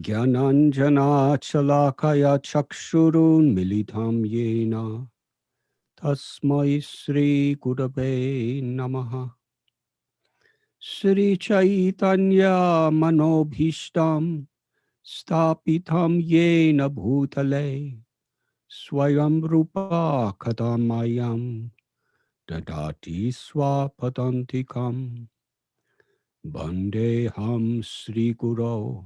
Gyananjana Chalakaya Chakshurun Militam Yena Tasmai Sri Gurave Namaha Sri Chaitanya Manobhishtam Stapitam Yena Bhutale Swayam Rupa Kadamayam Dadati Swapadantikam Bandeham Sri Guru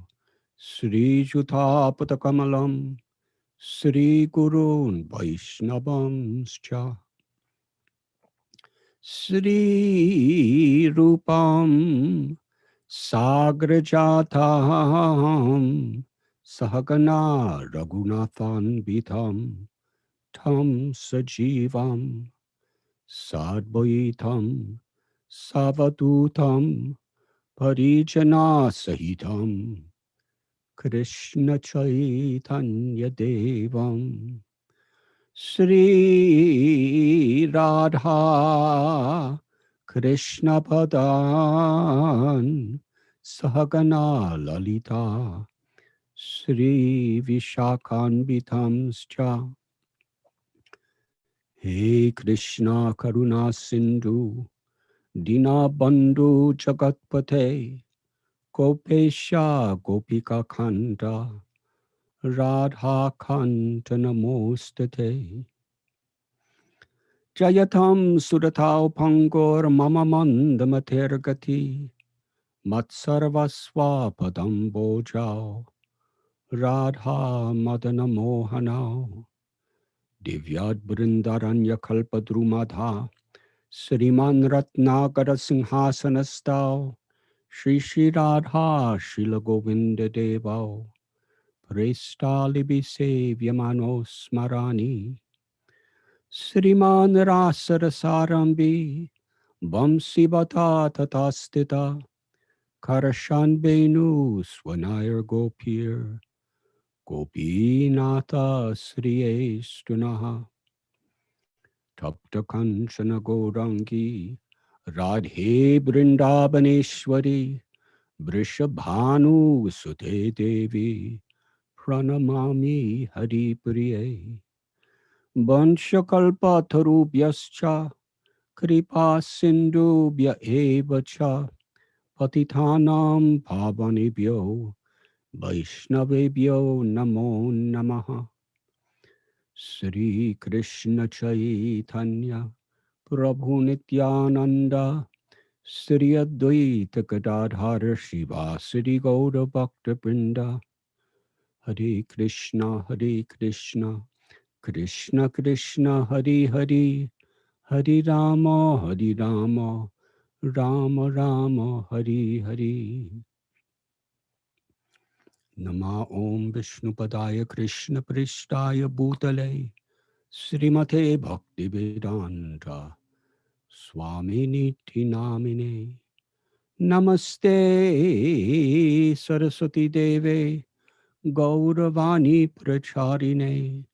Sri Jutapatakamalam Sri Gurun Vaishnavamscha Sri Rupam Sagrajatam Sahagana Raghunathan Vitam Tam Sajivam Sadvaitam Savadutam Parijana Sahitam Krishna Chaitanya Devam Sri Radha Krishna Padan Sahagana Lalita Sri Vishakhanvitamscha He Krishna Karuna Sindhu Dina Bandhu Jagatpate Gopesha Gopika Kanta Radha Kanta Namostate Jayatam Suratau Pangor Mama Mandamatergati Matsarvaswa Padam Bojao Radha Madana Mohanao Divyad Brindaranya Kalpadrumadha Sriman Ratnagara Singhasanastao Shri Shri Radha Shila Govinda Devao Prestalibi Sevyamano Smarani Sriman Rasarasarambi Vamsi Bata Tatastita Karashan Benu Swanayar Gopir Gopinata Sriyestunaha Tapta Kanchana Gaurangi Radhe Brindabaneshwari Vrishabhanu Sute Devi Pranamami Hari Priye Vanshakalpa Tarubhyascha Kripa Sindhubhya Evacha Patitanam Pavanebhyo Vaishnavebhyo Namo Namaha Sri Krishna Chaitanya Prabhu Nityananda Sri Advaita Gadadhara Shiva Sri Gaura Bhakta Brinda Hare Krishna Krishna Krishna Hare Hare Hare Rama Rama Rama Hare Hare Nama Om Vishnupadaya Krishna Prishtaya Bhutale Srimate Bhakti Vedanta Swami Niti Namine Namaste Saraswati Deve Gauravani Pracharine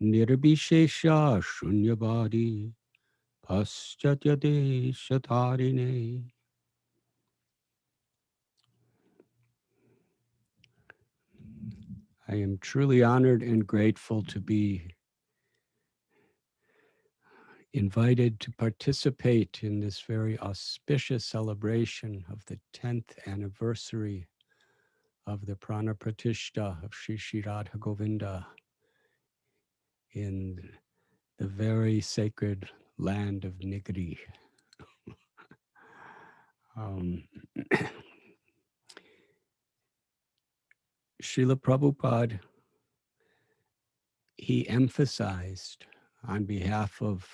Nirbhishesha Shunyavadi Paschatya Deshatarine. I am truly honored and grateful to be invited to participate in this very auspicious celebration of the 10th anniversary of the Prana Pratishta of Sri Sri Radha Govinda in the very sacred land of Nigdi. Srila Prabhupada, he emphasized on behalf of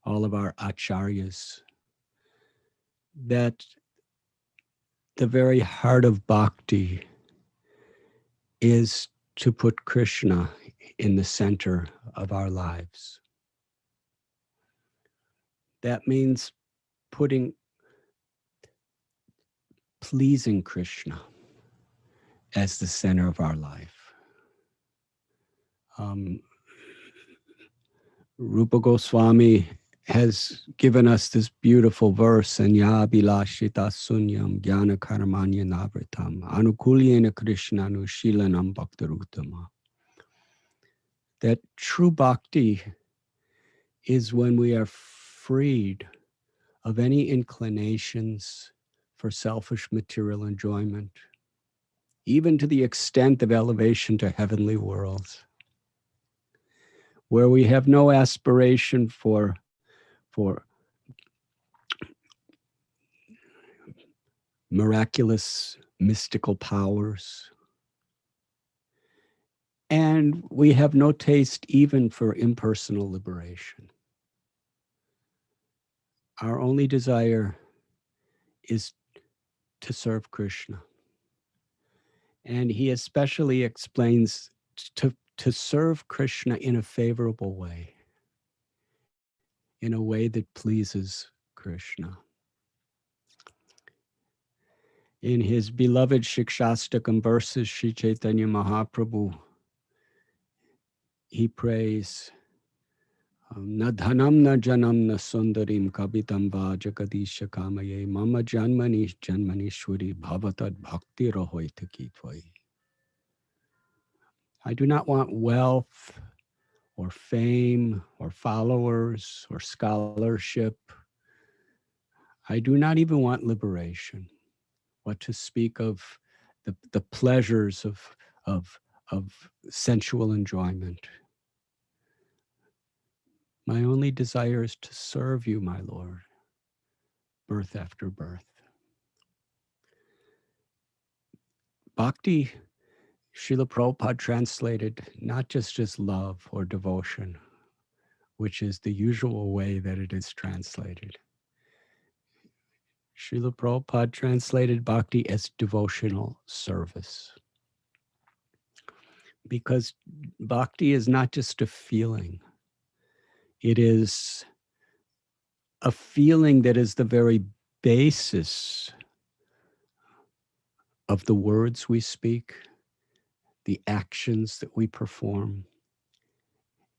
all of our acharyas that the very heart of bhakti is to put Krishna in the center of our lives. That means pleasing Krishna as the center of our life. Rupa Goswami has given us this beautiful verse, Anya Bilashita Sunyam Jnana Karamanya Navritam Anukulyena Krishna Nushilanam Bhaktarutama. That true bhakti is when we are freed of any inclinations for selfish material enjoyment, even to the extent of elevation to heavenly worlds, where we have no aspiration for miraculous mystical powers, and we have no taste even for impersonal liberation. Our only desire is to serve Krishna. And he especially explains to serve Krishna in a favorable way, in a way that pleases Krishna. In his beloved Shikshastakam verses, Sri Chaitanya Mahaprabhu, he prays, Na dhanam na janam na sundarim kabitam va jagadisha kamaye mama janmani janmanishwari bhavatad bhakti rahoita kitvai. I do not want wealth or fame or followers or scholarship. I do not even want liberation. What to speak of the pleasures of sensual enjoyment. My only desire is to serve you, my Lord, birth after birth. Bhakti, Srila Prabhupada translated not just as love or devotion, which is the usual way that it is translated. Srila Prabhupada translated bhakti as devotional service. Because bhakti is not just a feeling, it is a feeling that is the very basis of the words we speak, the actions that we perform.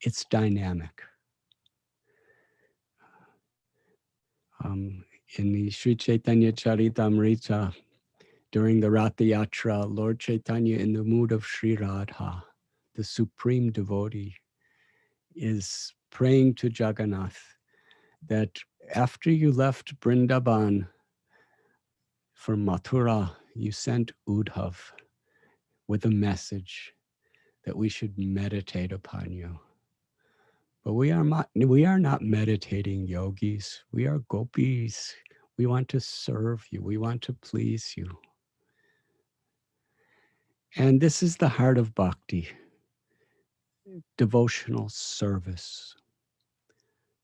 It's dynamic. In the Sri Chaitanya Charitamrita, during the Ratha Yatra, Lord Chaitanya, in the mood of Sri Radha, the supreme devotee, is praying to Jagannath that after you left Vrindavan for Mathura, you sent Uddhav with a message that we should meditate upon you. But we are not meditating yogis. We are gopis. We want to serve you. We want to please you. And this is the heart of bhakti, devotional service.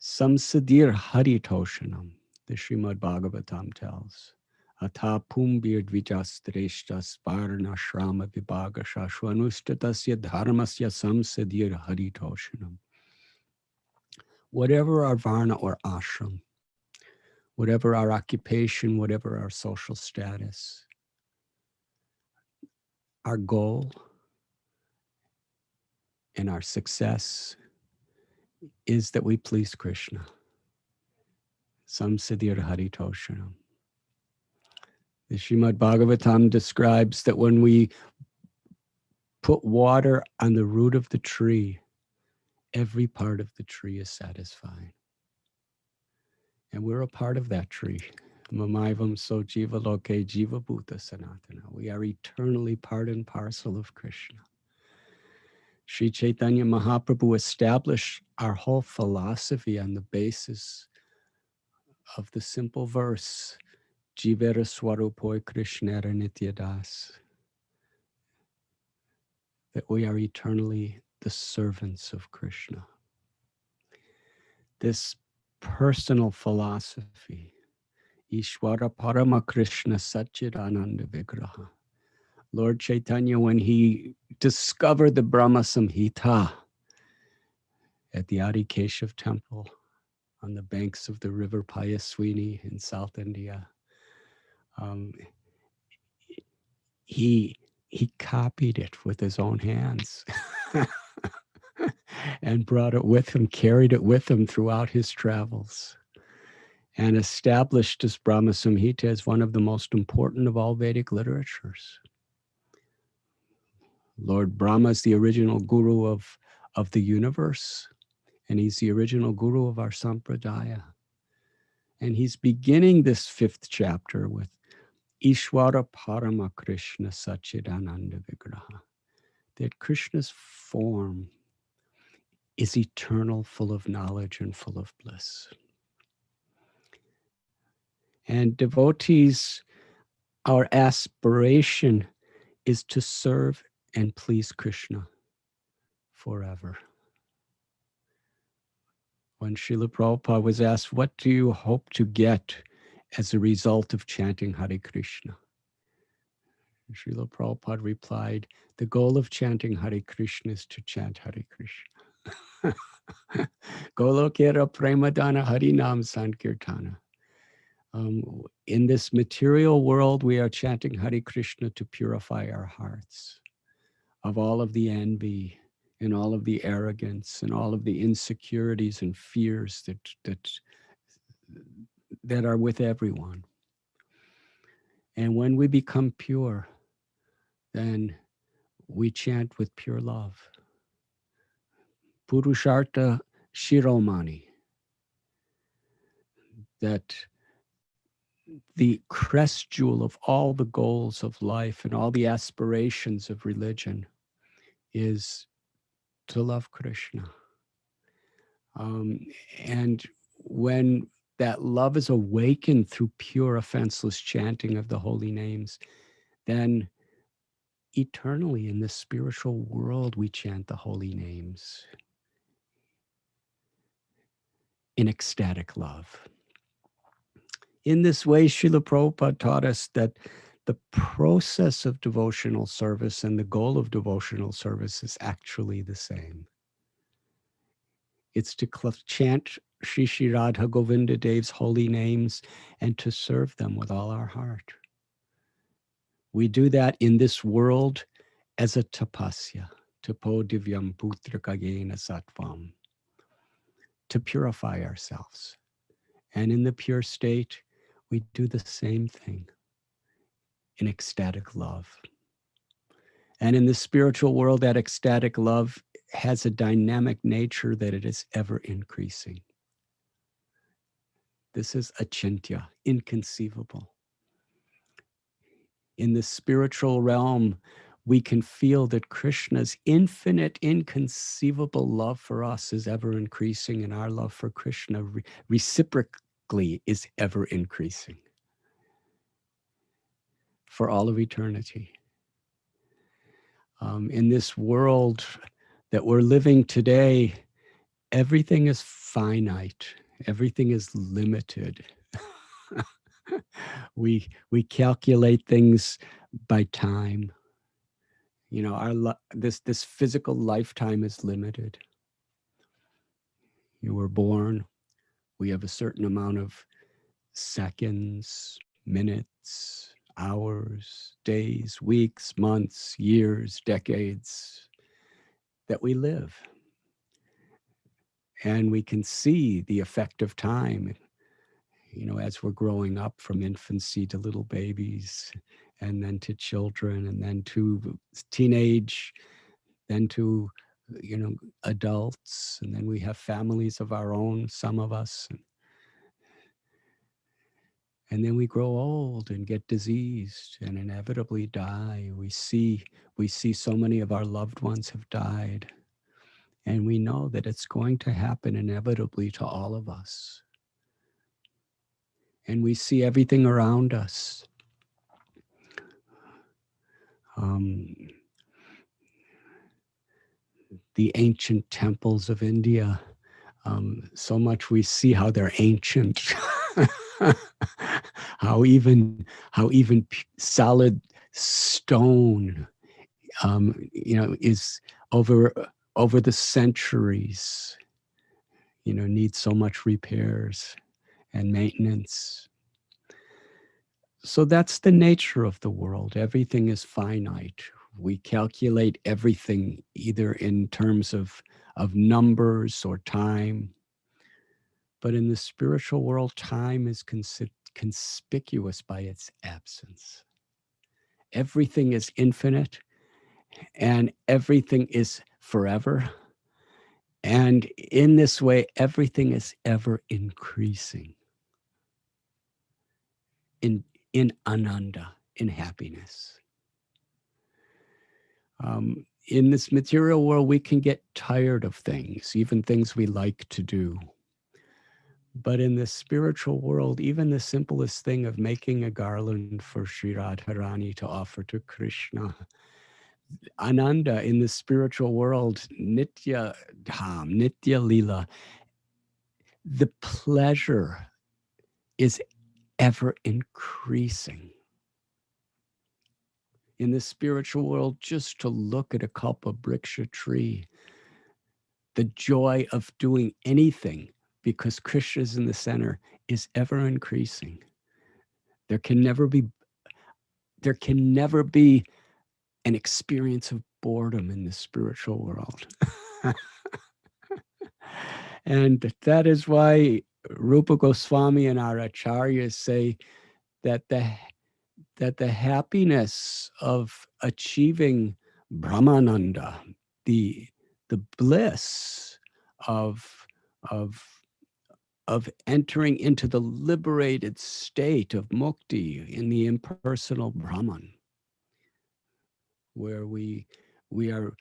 Samsadir haritoshanam, the Srimad Bhagavatam tells. Atha pumbir dvijastreshtas varna shrama vibhagasha shvanustatasya dharmasya samsadir haritoshanam. Whatever our varna or ashram, whatever our occupation, whatever our social status, our goal and our success is that we please Krishna. Samsadir haritoshanam. The Srimad Bhagavatam describes that when we put water on the root of the tree, every part of the tree is satisfied. And we're a part of that tree. Mamaivam so jiva loke jiva bhuta sanatana. We are eternally part and parcel of Krishna. Sri Chaitanya Mahaprabhu established our whole philosophy on the basis of the simple verse, Jivera Swarupoi Krishnera Nityadas, that we are eternally the servants of Krishna. This personal philosophy, Ishwara Parama Krishna Satchidananda Vigraha. Lord Chaitanya, when he discovered the Brahma Samhita at the Adi Keshav temple on the banks of the river Payaswini in South India, he copied it with his own hands. and brought it with him, carried it with him throughout his travels, and established this Brahma Samhita as one of the most important of all Vedic literatures. Lord Brahma is the original guru of the universe, and he's the original guru of our sampradaya. And he's beginning this 5th chapter with Ishvara Parama Krishna Sachidananda Vigraha, that Krishna's form is eternal, full of knowledge and full of bliss. And devotees, our aspiration is to serve and please Krishna forever. When Srila Prabhupada was asked, what do you hope to get as a result of chanting Hare Krishna? Srila Prabhupada replied, the goal of chanting Hare Krishna is to chant Hare Krishna. Golokera Premadana Harinam Sankirtana. In this material world, we are chanting Hare Krishna to purify our hearts of all of the envy and all of the arrogance and all of the insecurities and fears that are with everyone. And when we become pure, then we chant with pure love. Purushartha Shiromani. That the crest jewel of all the goals of life and all the aspirations of religion is to love Krishna. And when that love is awakened through pure, offenseless chanting of the holy names, then eternally in the spiritual world, we chant the holy names in ecstatic love. In this way, Srila Prabhupada taught us that the process of devotional service and the goal of devotional service is actually the same. It's to chant Shri Shri Radha Govinda Dev's holy names and to serve them with all our heart. We do that in this world as a tapasya, tapo divyam putrakagena sattvam, to purify ourselves. And in the pure state, we do the same thing in ecstatic love. And in the spiritual world, that ecstatic love has a dynamic nature that it is ever increasing. This is achintya, inconceivable. In the spiritual realm, we can feel that Krishna's infinite, inconceivable love for us is ever increasing, and our love for Krishna reciprocally is ever increasing for all of eternity. In this world that we're living today, everything is finite, everything is limited. We calculate things by time. You know, this physical lifetime is limited. You were born, we have a certain amount of seconds, minutes, hours, days, weeks, months, years, decades that we live. And we can see the effect of time, you know, as we're growing up from infancy to little babies, and then to children, and then to teenage, then to, you know, adults, and then we have families of our own, some of us. And then we grow old and get diseased and inevitably die. We see so many of our loved ones have died. And we know that it's going to happen inevitably to all of us. And we see everything around us. The ancient temples of India, so much we see how they're ancient. how even solid stone, you know, is over the centuries, you know, needs so much repairs and maintenance. So that's the nature of the world. Everything is finite. We calculate everything either in terms of of numbers or time. But in the spiritual world, time is conspicuous by its absence. Everything is infinite and everything is forever. And in this way, everything is ever increasing in ananda, in happiness. In this material world, we can get tired of things, even things we like to do. But in the spiritual world, even the simplest thing of making a garland for Sri Radharani to offer to Krishna, Ananda in the spiritual world, Nitya Dham, Nitya Lila, the pleasure is ever increasing. In the spiritual world, just to look at a kalpabriksha tree, the joy of doing anything because Krishna is in the center is ever increasing. There can never be an experience of boredom in the spiritual world. And that is why Rupa Goswami and our acharyas say that the happiness of achieving Brahmananda, the bliss of entering into the liberated state of mukti in the impersonal Brahman, where we are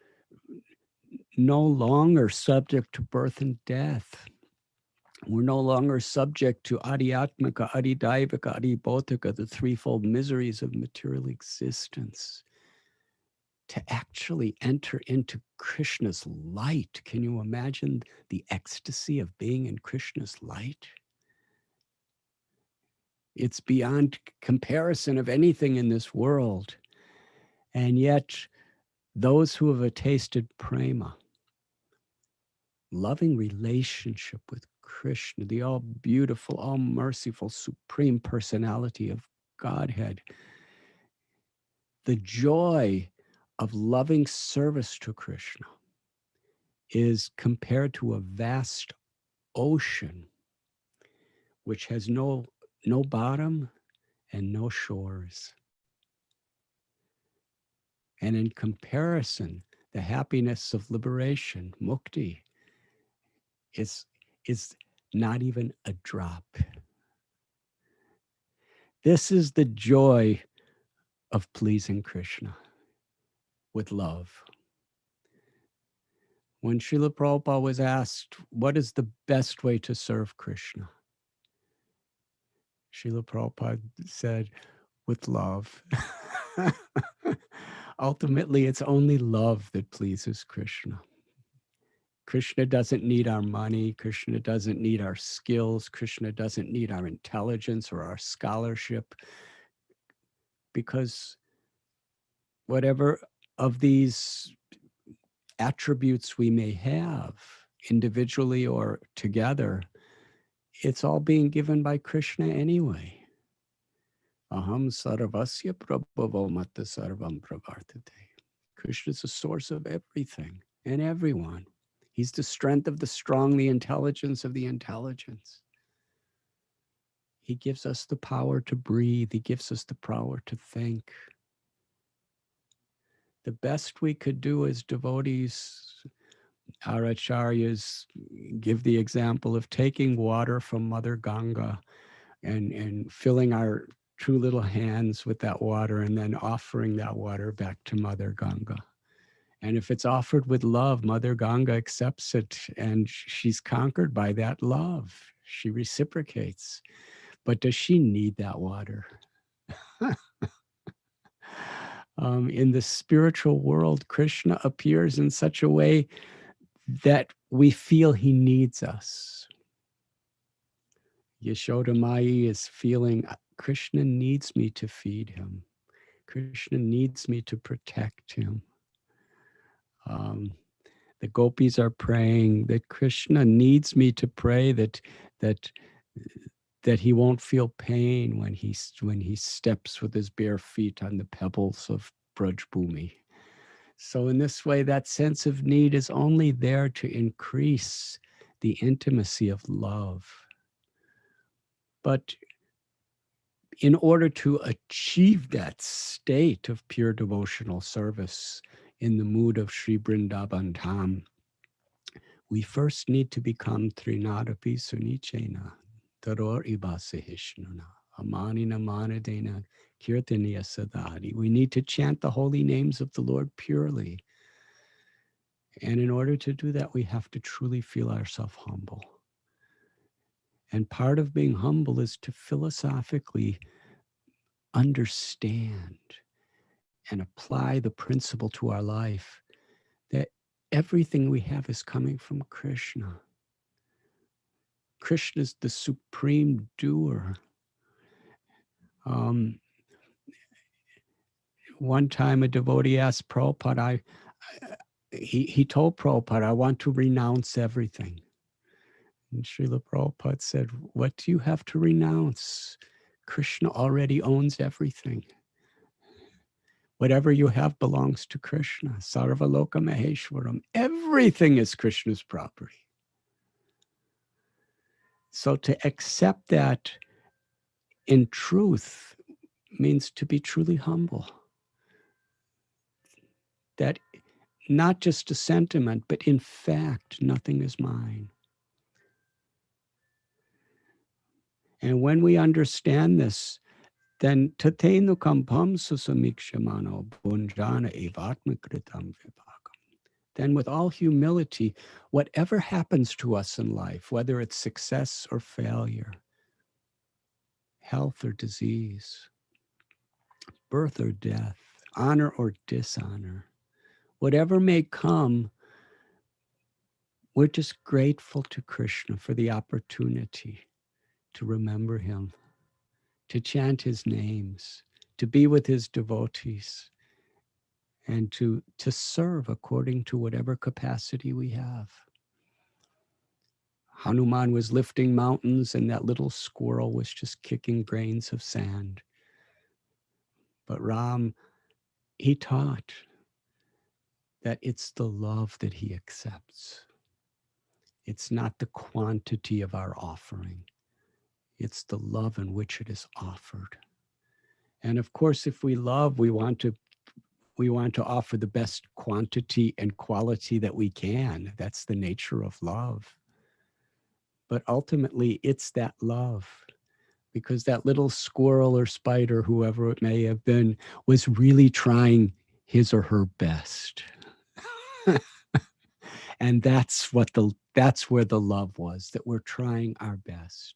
no longer subject to birth and death. We're no longer subject to adhyatmika, adidaivika, adibodhika, the threefold miseries of material existence. To actually enter into Krishna's light. Can you imagine the ecstasy of being in Krishna's light? It's beyond comparison of anything in this world. And yet, those who have tasted prema, loving relationship with Krishna, the all beautiful, all merciful, supreme personality of Godhead, the joy of loving service to Krishna is compared to a vast ocean which has no bottom and no shores. And in comparison, the happiness of liberation, mukti, is not even a drop. This is the joy of pleasing Krishna with love. When Srila Prabhupada was asked, what is the best way to serve Krishna? Srila Prabhupada said, with love. Ultimately, it's only love that pleases Krishna. Krishna doesn't need our money. Krishna doesn't need our skills. Krishna doesn't need our intelligence or our scholarship, because whatever of these attributes we may have, individually or together, it's all being given by Krishna anyway. Aham sarvasya prabhavo matta sarvam pravartate. Krishna is the source of everything and everyone. He's the strength of the strong, the intelligence of the intelligence. He gives us the power to breathe. He gives us the power to think. The best we could do as devotees, our acharyas give the example of taking water from Mother Ganga and filling our two little hands with that water and then offering that water back to Mother Ganga. And if it's offered with love, Mother Ganga accepts it and she's conquered by that love. She reciprocates. But does she need that water? In the spiritual world, Krishna appears in such a way that we feel he needs us. Yashoda Mai is feeling, Krishna needs me to feed him. Krishna needs me to protect him. The gopis are praying that Krishna needs me to pray that he won't feel pain when he steps with his bare feet on the pebbles of Braj Bhumi. So in this way, that sense of need is only there to increase the intimacy of love. But in order to achieve that state of pure devotional service in the mood of Sri Vrindavan Dham, we first need to become Trinadapi Sunichena, Taror Ibasahishnuna, Amanina Manadena, Kirtaniya Sadhari. We need to chant the holy names of the Lord purely. And in order to do that, we have to truly feel ourselves humble. And part of being humble is to philosophically understand and apply the principle to our life that everything we have is coming from Krishna. Krishna is the supreme doer. One time a devotee asked Prabhupada, he told Prabhupada, I want to renounce everything. And Srila Prabhupada said, what do you have to renounce? Krishna already owns everything. Whatever you have belongs to Krishna. Sarvaloka Maheshwaram. Everything is Krishna's property. So to accept that in truth means to be truly humble. That not just a sentiment, but in fact, nothing is mine. And when we understand this, then tatenu kampam susamikshamano bunjana evatmakritam vibhagam. Then with all humility, whatever happens to us in life, whether it's success or failure, health or disease, birth or death, honor or dishonor, whatever may come, we're just grateful to Krishna for the opportunity to remember him, to chant his names, to be with his devotees, and to serve according to whatever capacity we have. Hanuman was lifting mountains and that little squirrel was just kicking grains of sand. But Ram, he taught that it's the love that he accepts. It's not the quantity of our offering. It's the love in which it is offered. And of course, if we love, we want to offer the best quantity and quality that we can. That's the nature of love. But ultimately, it's that love, because that little squirrel or spider, whoever it may have been, was really trying his or her best. And that's where the love was, that we're trying our best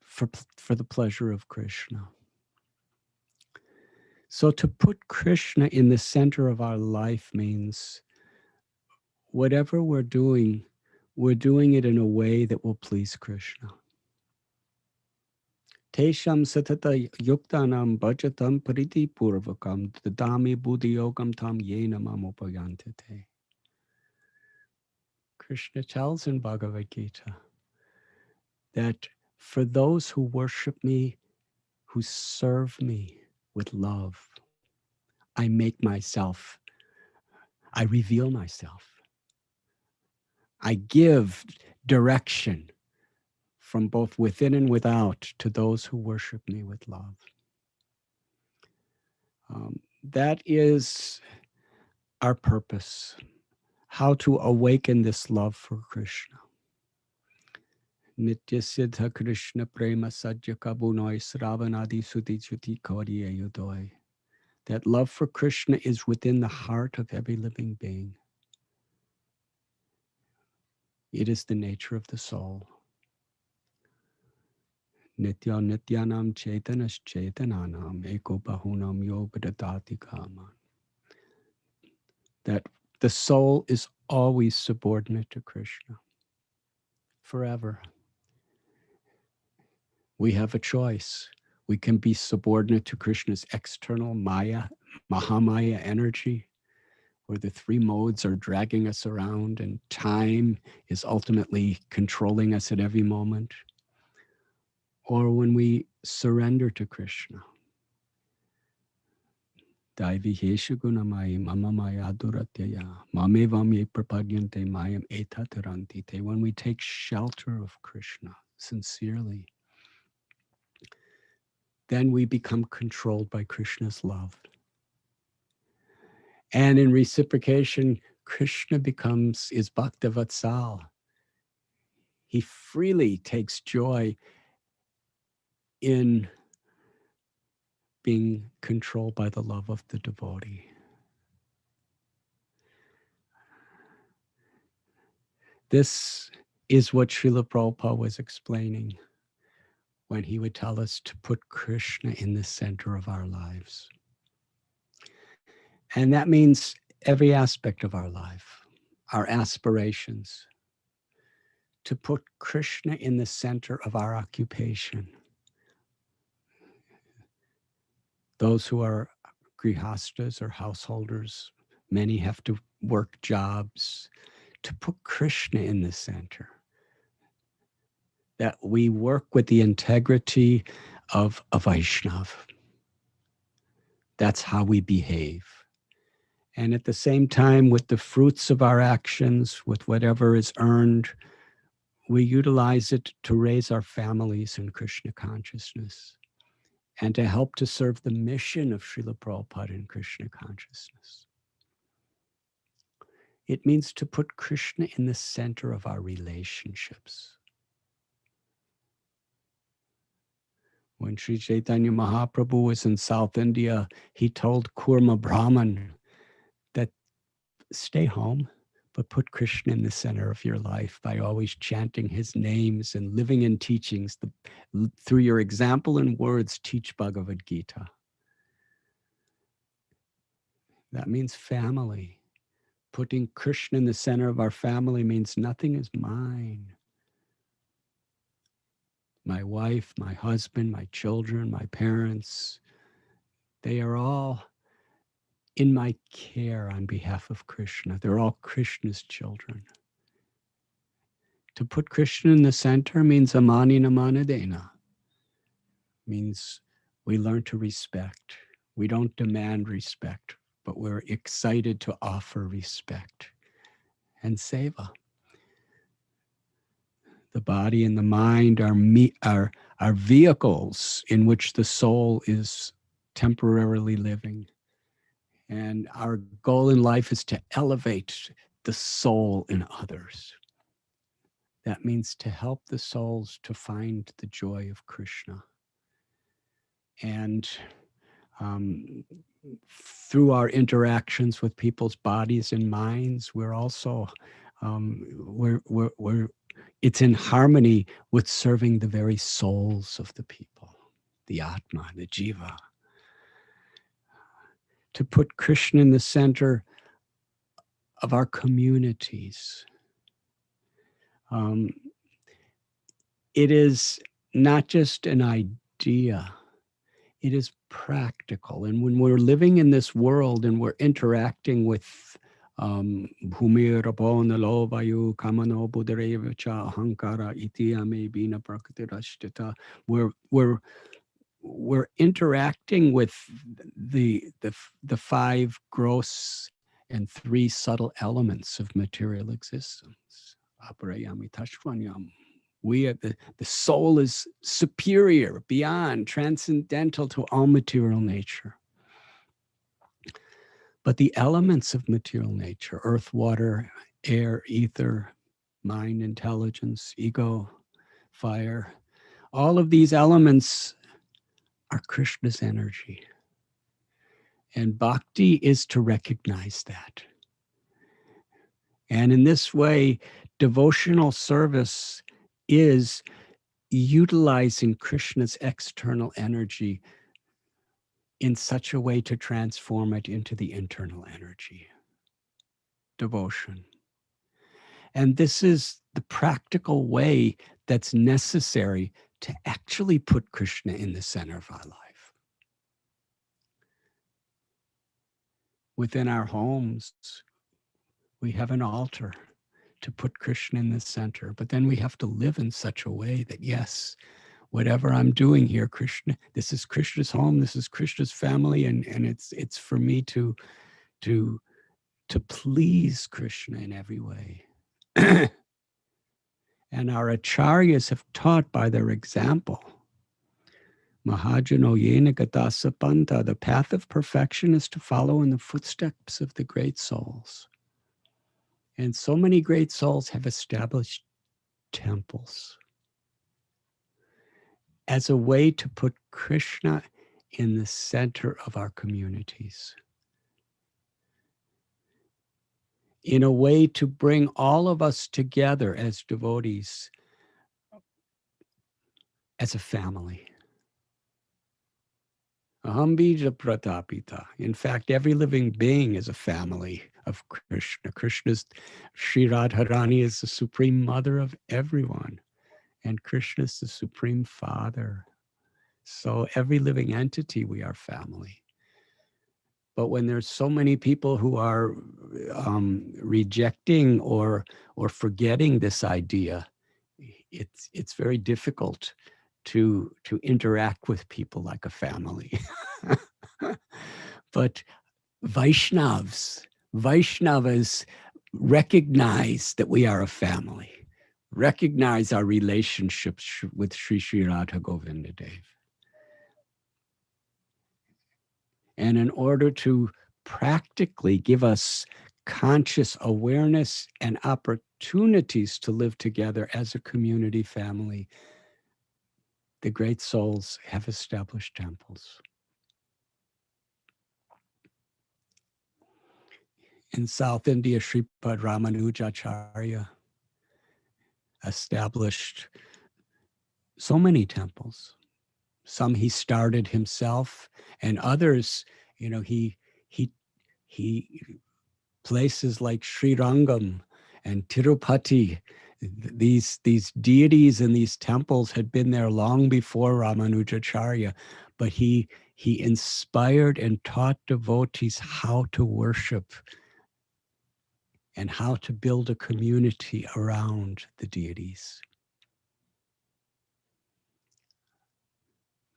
for the pleasure of Krishna. So to put Krishna in the center of our life means whatever we're doing it in a way that will please Krishna. Tesham satata yuktanam bhajatam pariti purvakam dadami buddhiyogam tam yena mamopayantete. Krishna tells in Bhagavad Gita that for those who worship me, who serve me with love, I reveal myself. I give direction from both within and without to those who worship me with love. That is our purpose, how to awaken this love for Krishna. Nitya Siddha Krishna Prema Sajya Kabunoi Sravanadi Sudhi Chuti Kauriya Yudoi. That love for Krishna is within the heart of every living being. It is the nature of the soul. Nitya Nityanam Chaitanas Chaitananam Eko Bahunam Yogadadati Kaman. That the soul is always subordinate to Krishna, forever. We have a choice. We can be subordinate to Krishna's external Maya, Mahamaya energy, where the three modes are dragging us around and time is ultimately controlling us at every moment. Or when we surrender to Krishna, Daivihesha gunamaya mama maya duratyaya mamevam ye prapadyante mayam etatarantite. When we take shelter of Krishna sincerely, then we become controlled by Krishna's love. And in reciprocation, Krishna is Bhaktavatsal. He freely takes joy in being controlled by the love of the devotee. This is what Srila Prabhupada was explaining when he would tell us to put Krishna in the center of our lives. And that means every aspect of our life, our aspirations, to put Krishna in the center of our occupation. Those who are grihastas or householders, many have to work jobs, to put Krishna in the center. That we work with the integrity of a Vaishnav. That's how we behave. And at the same time, with the fruits of our actions, with whatever is earned, we utilize it to raise our families in Krishna consciousness and to help to serve the mission of Srila Prabhupada in Krishna consciousness. It means to put Krishna in the center of our relationships. When Sri Chaitanya Mahaprabhu was in South India, he told Kurma Brahman that stay home, but put Krishna in the center of your life by always chanting his names and living in teachings. Through your example and words, teach Bhagavad Gita. That means family. Putting Krishna in the center of our family means nothing is mine. My wife, my husband, my children, my parents, they are all in my care on behalf of Krishna. They're all Krishna's children. To put Krishna in the center means amani namanadena. Means we learn to respect. We don't demand respect, but we're excited to offer respect and seva. The body and the mind are vehicles in which the soul is temporarily living. And our goal in life is to elevate the soul in others. That means to help the souls to find the joy of Krishna. And through our interactions with people's bodies and minds, we're also it's in harmony with serving the very souls of the people, the Atma, the Jiva. To put Krishna in the center of our communities. It is not just an idea, it is practical. And when we're living in this world and we're interacting with Bhumi Rapona Lovayu Kamano Buddharevacha Ahankara Itiyame Bina Prakritirashtita, we're interacting with the 5 gross and 3 subtle elements of material existence. Aparayami Tashvanyam. The soul is superior, beyond, transcendental to all material nature. But the elements of material nature, earth, water, air, ether, mind, intelligence, ego, fire, all of these elements are Krishna's energy. And bhakti is to recognize that. And in this way, devotional service is utilizing Krishna's external energy in such a way to transform it into the internal energy. Devotion. And this is the practical way that's necessary to actually put Krishna in the center of our life. Within our homes, we have an altar to put Krishna in the center, but then we have to live in such a way that, yes, whatever I'm doing here, Krishna, this is Krishna's home, this is Krishna's family, and it's for me to please Krishna in every way. And our acharyas have taught by their example. Mahajano yena gatasa panta, the path of perfection is to follow in the footsteps of the great souls. And so many great souls have established temples as a way to put Krishna in the center of our communities, in a way to bring all of us together as devotees, as a family. Aham bija pratapita. In fact, every living being is a family of Krishna. Krishna's, Sri Radharani is the supreme mother of everyone, and Krishna is the supreme father. So every living entity, we are family. But when there's so many people who are rejecting or forgetting this idea, it's very difficult to interact with people like a family. But Vaishnavas recognize that we are a family, recognize our relationships with Sri Sri Radha Govinda Dev. And in order to practically give us conscious awareness and opportunities to live together as a community family, the great souls have established temples. In South India, Sripad Ramanujacharya established so many temples. Some he started himself, and others, he places like Sri Rangam and Tirupati, these deities and these temples had been there long before Ramanujacharya, but he inspired and taught devotees how to worship and how to build a community around the deities.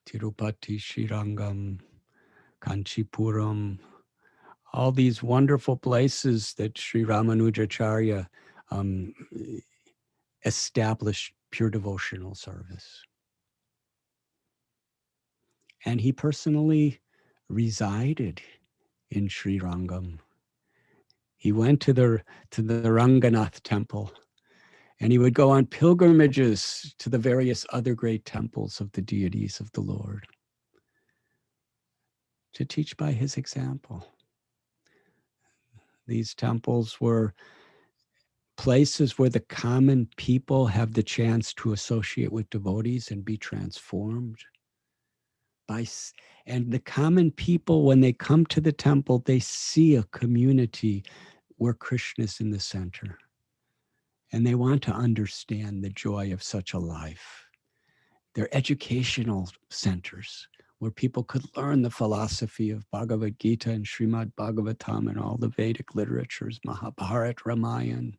Tirupati, Srirangam, Kanchipuram, all these wonderful places that Sri Ramanujacharya established pure devotional service. And he personally resided in Sri Rangam. He went to the Ranganath temple, and he would go on pilgrimages to the various other great temples of the deities of the Lord to teach by his example. These temples were places where the common people have the chance to associate with devotees and be transformed. And the common people, when they come to the temple, they see a community where Krishna is in the center. And they want to understand the joy of such a life. They're educational centers where people could learn the philosophy of Bhagavad Gita and Srimad Bhagavatam and all the Vedic literatures, Mahabharata, Ramayana.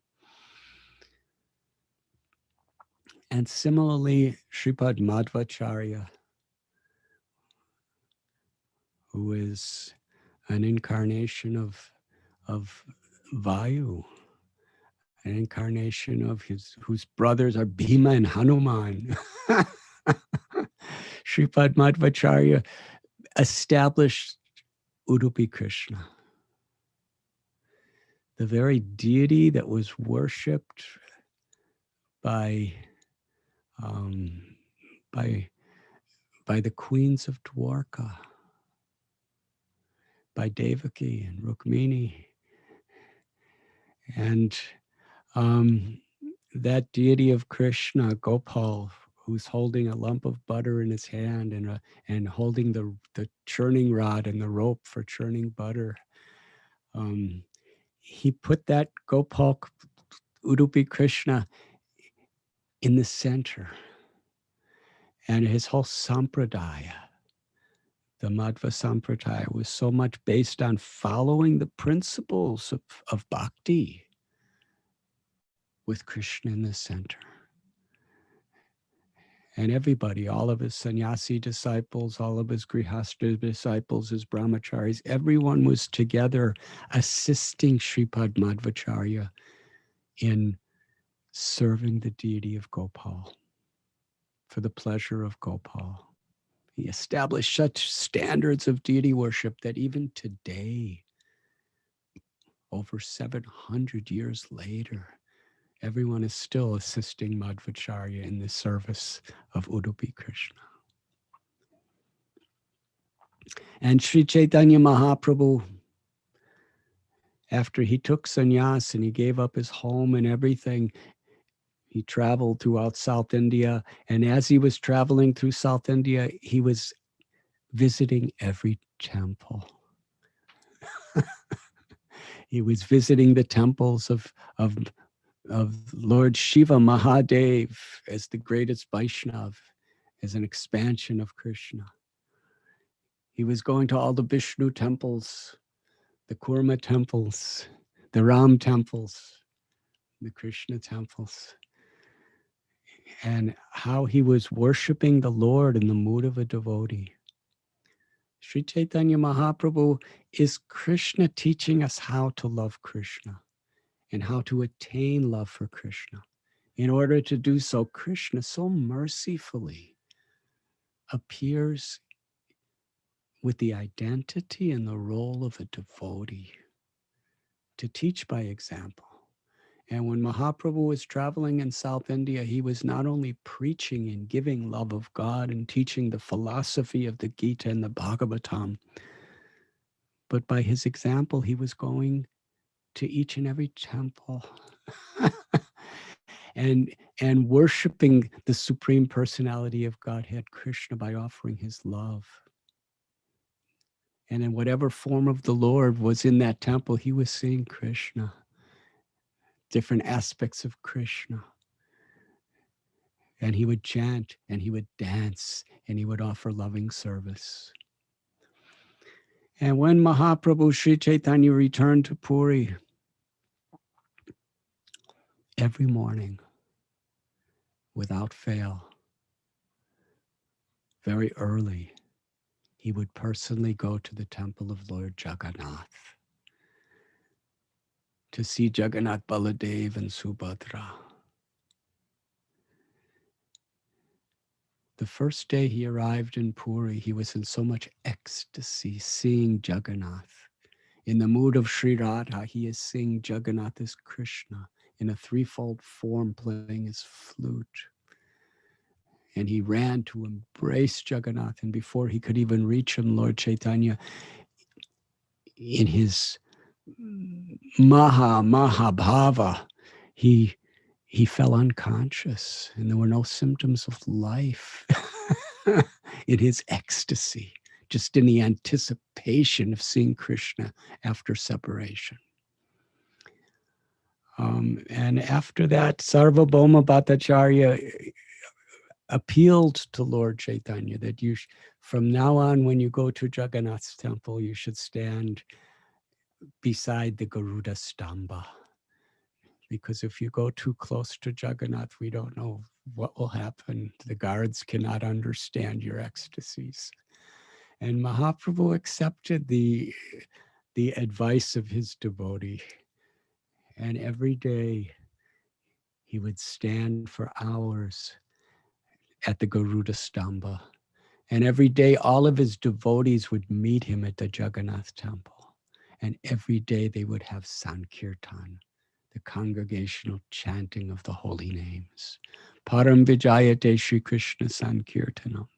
And similarly, Sripad Madhvacharya, who is an incarnation of Vayu, an incarnation of whose brothers are Bhima and Hanuman. Sripad Madhvacharya established Udupi Krishna, the very deity that was worshipped by the queens of Dwarka, by Devaki and Rukmini. And that deity of Krishna, Gopal, who's holding a lump of butter in his hand and holding the churning rod and the rope for churning butter. He put that Gopal, Udupi Krishna, in the center. And his whole sampradaya, the Madhva Sampradaya, was so much based on following the principles of bhakti with Krishna in the center. And everybody, all of his sannyasi disciples, all of his grihastha disciples, his brahmacharis, everyone was together assisting Sripad Madhvacharya in serving the deity of Gopal for the pleasure of Gopal. He established such standards of deity worship that even today, over 700 years later, everyone is still assisting Madhvacharya in the service of Udupi Krishna. And Sri Chaitanya Mahaprabhu, after he took sannyas and he gave up his home and everything, he traveled throughout South India. And as he was traveling through South India, he was visiting every temple. He was visiting the temples of Lord Shiva Mahadev as the greatest Vaishnav, as an expansion of Krishna. He was going to all the Vishnu temples, the Kurma temples, the Ram temples, the Krishna temples, and how he was worshiping the Lord in the mood of a devotee. Sri Chaitanya Mahaprabhu is Krishna teaching us how to love Krishna and how to attain love for Krishna. In order to do so, Krishna so mercifully appears with the identity and the role of a devotee to teach by example. And when Mahaprabhu was traveling in South India, he was not only preaching and giving love of God and teaching the philosophy of the Gita and the Bhagavatam, but by his example, he was going to each and every temple and worshiping the Supreme Personality of Godhead, Krishna, by offering his love. And in whatever form of the Lord was in that temple, he was seeing Krishna, different aspects of Krishna. And he would chant and he would dance and he would offer loving service. And when Mahaprabhu Sri Chaitanya returned to Puri, every morning, without fail, very early, he would personally go to the temple of Lord Jagannath to see Jagannath Baladev and Subhadra. The first day he arrived in Puri, he was in so much ecstasy seeing Jagannath. In the mood of Sri Radha, he is seeing Jagannath as Krishna in a threefold form playing his flute. And he ran to embrace Jagannath. And before he could even reach him, Lord Chaitanya, in his Mahabhava, he fell unconscious and there were no symptoms of life in his ecstasy, just in the anticipation of seeing Krishna after separation. And after that, Sarvabhauma Bhattacharya appealed to Lord Chaitanya that from now on, when you go to Jagannath's temple, you should stand beside the Garuda Stamba. Because if you go too close to Jagannath, we don't know what will happen. The guards cannot understand your ecstasies. And Mahaprabhu accepted the advice of his devotee. And every day he would stand for hours at the Garuda Stamba. And every day all of his devotees would meet him at the Jagannath temple. And every day they would have Sankirtan, the congregational chanting of the holy names. Param Vijayate Shri Krishna Sankirtanam.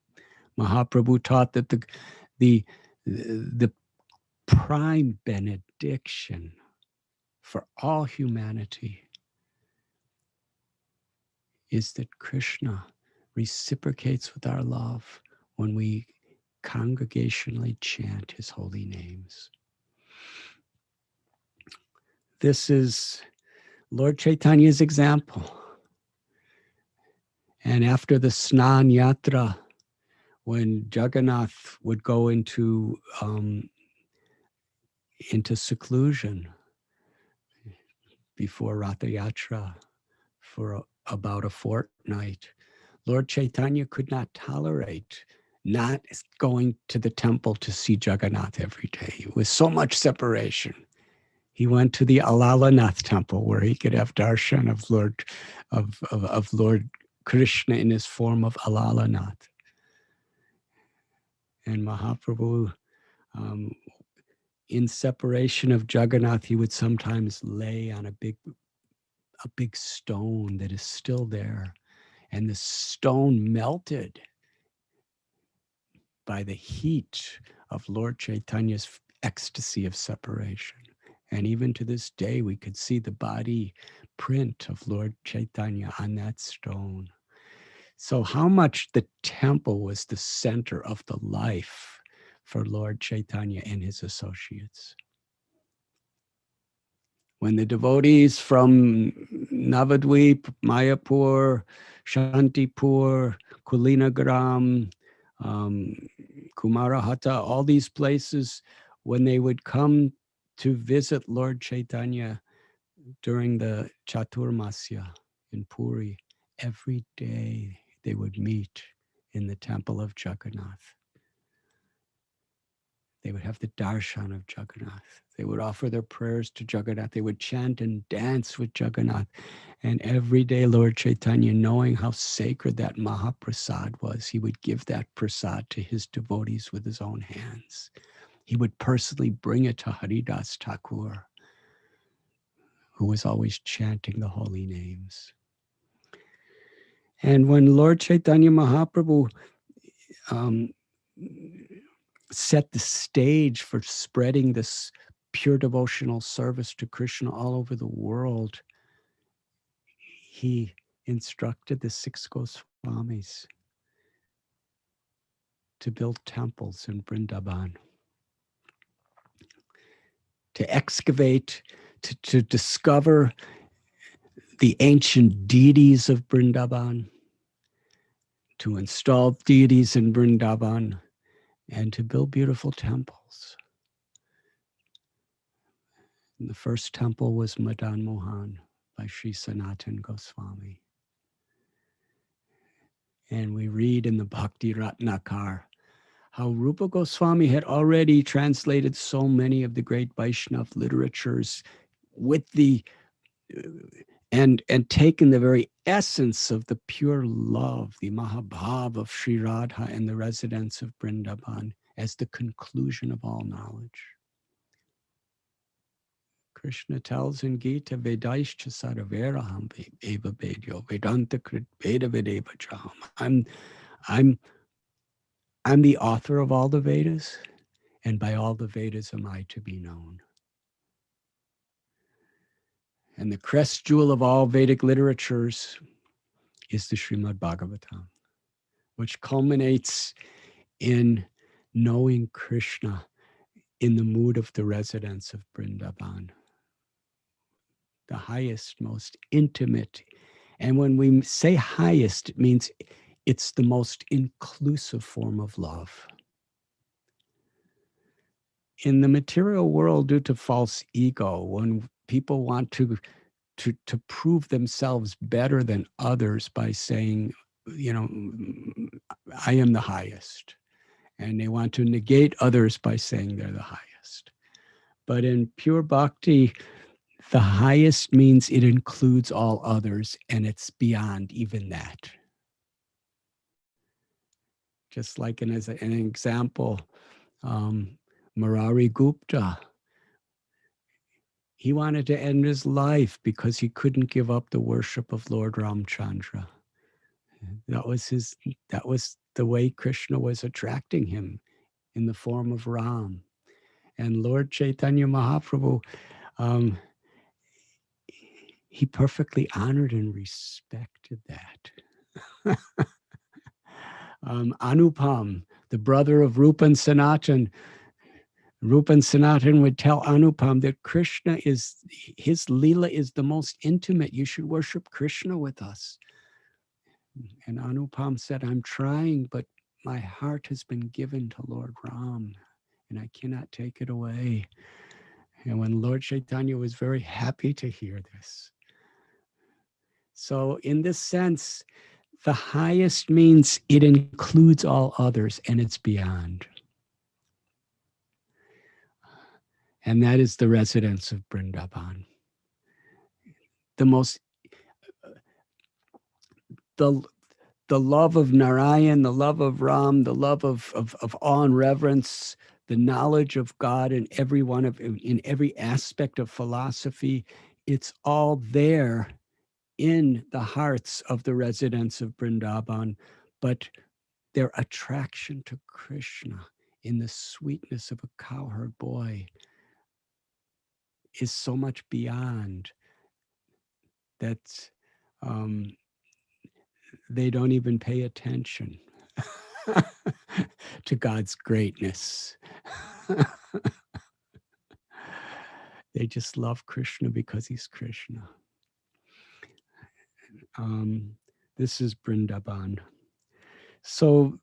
Mahaprabhu taught that the prime benediction for all humanity is that Krishna reciprocates with our love when we congregationally chant his holy names. This is Lord Chaitanya's example. And after the Snan Yatra, when Jagannath would go into seclusion before Ratha Yatra for about a fortnight, Lord Chaitanya could not tolerate not going to the temple to see Jagannath every day. It was so much separation. He went to the Alalanath temple where he could have darshan of Lord Krishna in his form of Alalanath. And Mahaprabhu, in separation of Jagannath, he would sometimes lay on a big stone that is still there. And the stone melted by the heat of Lord Chaitanya's ecstasy of separation. And even to this day, we could see the body print of Lord Chaitanya on that stone. So how much the temple was the center of the life for Lord Chaitanya and his associates. When the devotees from Navadvip, Mayapur, Shantipur, Kulinagram, Kumarahata, all these places, when they would come to visit Lord Chaitanya during the Chaturmasya in Puri, every day they would meet in the temple of Jagannath. They would have the darshan of Jagannath. They would offer their prayers to Jagannath. They would chant and dance with Jagannath. And every day, Lord Chaitanya, knowing how sacred that Mahaprasad was, he would give that prasad to his devotees with his own hands. He would personally bring it to Haridas Thakur, who was always chanting the holy names. And when Lord Chaitanya Mahaprabhu set the stage for spreading this pure devotional service to Krishna all over the world, he instructed the 6 Goswamis to build temples in Vrindavan, to excavate, to discover the ancient deities of Vrindavan, to install deities in Vrindavan, and to build beautiful temples. And the first temple was Madan Mohan by Sri Sanatan Goswami. And we read in the Bhakti Ratnakar how Rupa Goswami had already translated so many of the great Vaishnav literatures with and taken the very essence of the pure love, the Mahabhav of Sri Radha and the residents of Vrindavan as the conclusion of all knowledge. Krishna tells in Gita, Vedaishcha Saraveraham Eva Vedyo, Vedanta Krit Veda Vedeva Chaham. I'm the author of all the Vedas, and by all the Vedas am I to be known. And the crest jewel of all Vedic literatures is the Srimad Bhagavatam, which culminates in knowing Krishna in the mood of the residents of Vrindavan, the highest, most intimate. And when we say highest, it means it's the most inclusive form of love. In the material world, due to false ego, when people want to prove themselves better than others by saying, I am the highest, and they want to negate others by saying they're the highest. But in pure bhakti, the highest means it includes all others, and it's beyond even that. Just like as an example, Murari Gupta, he wanted to end his life because he couldn't give up the worship of Lord Ramchandra. That was the way Krishna was attracting him in the form of Ram. And Lord Chaitanya Mahaprabhu, he perfectly honored and respected that. Anupam, the brother of Rupa and Sanatan, Rupa and Sanatan would tell Anupam that Krishna his Leela is the most intimate. You should worship Krishna with us. And Anupam said, I'm trying, but my heart has been given to Lord Ram, and I cannot take it away. And when Lord Chaitanya was very happy to hear this. So in this sense, The highest means it includes all others and it's beyond. And that is the residence of Vrindavan. The most, the love of Narayan, the love of Ram, the love of awe and reverence, the knowledge of God in every aspect of philosophy, it's all there in the hearts of the residents of Vrindavan, but their attraction to Krishna in the sweetness of a cowherd boy is so much beyond that they don't even pay attention to God's greatness. They just love Krishna because he's Krishna. This is Vrindavan. So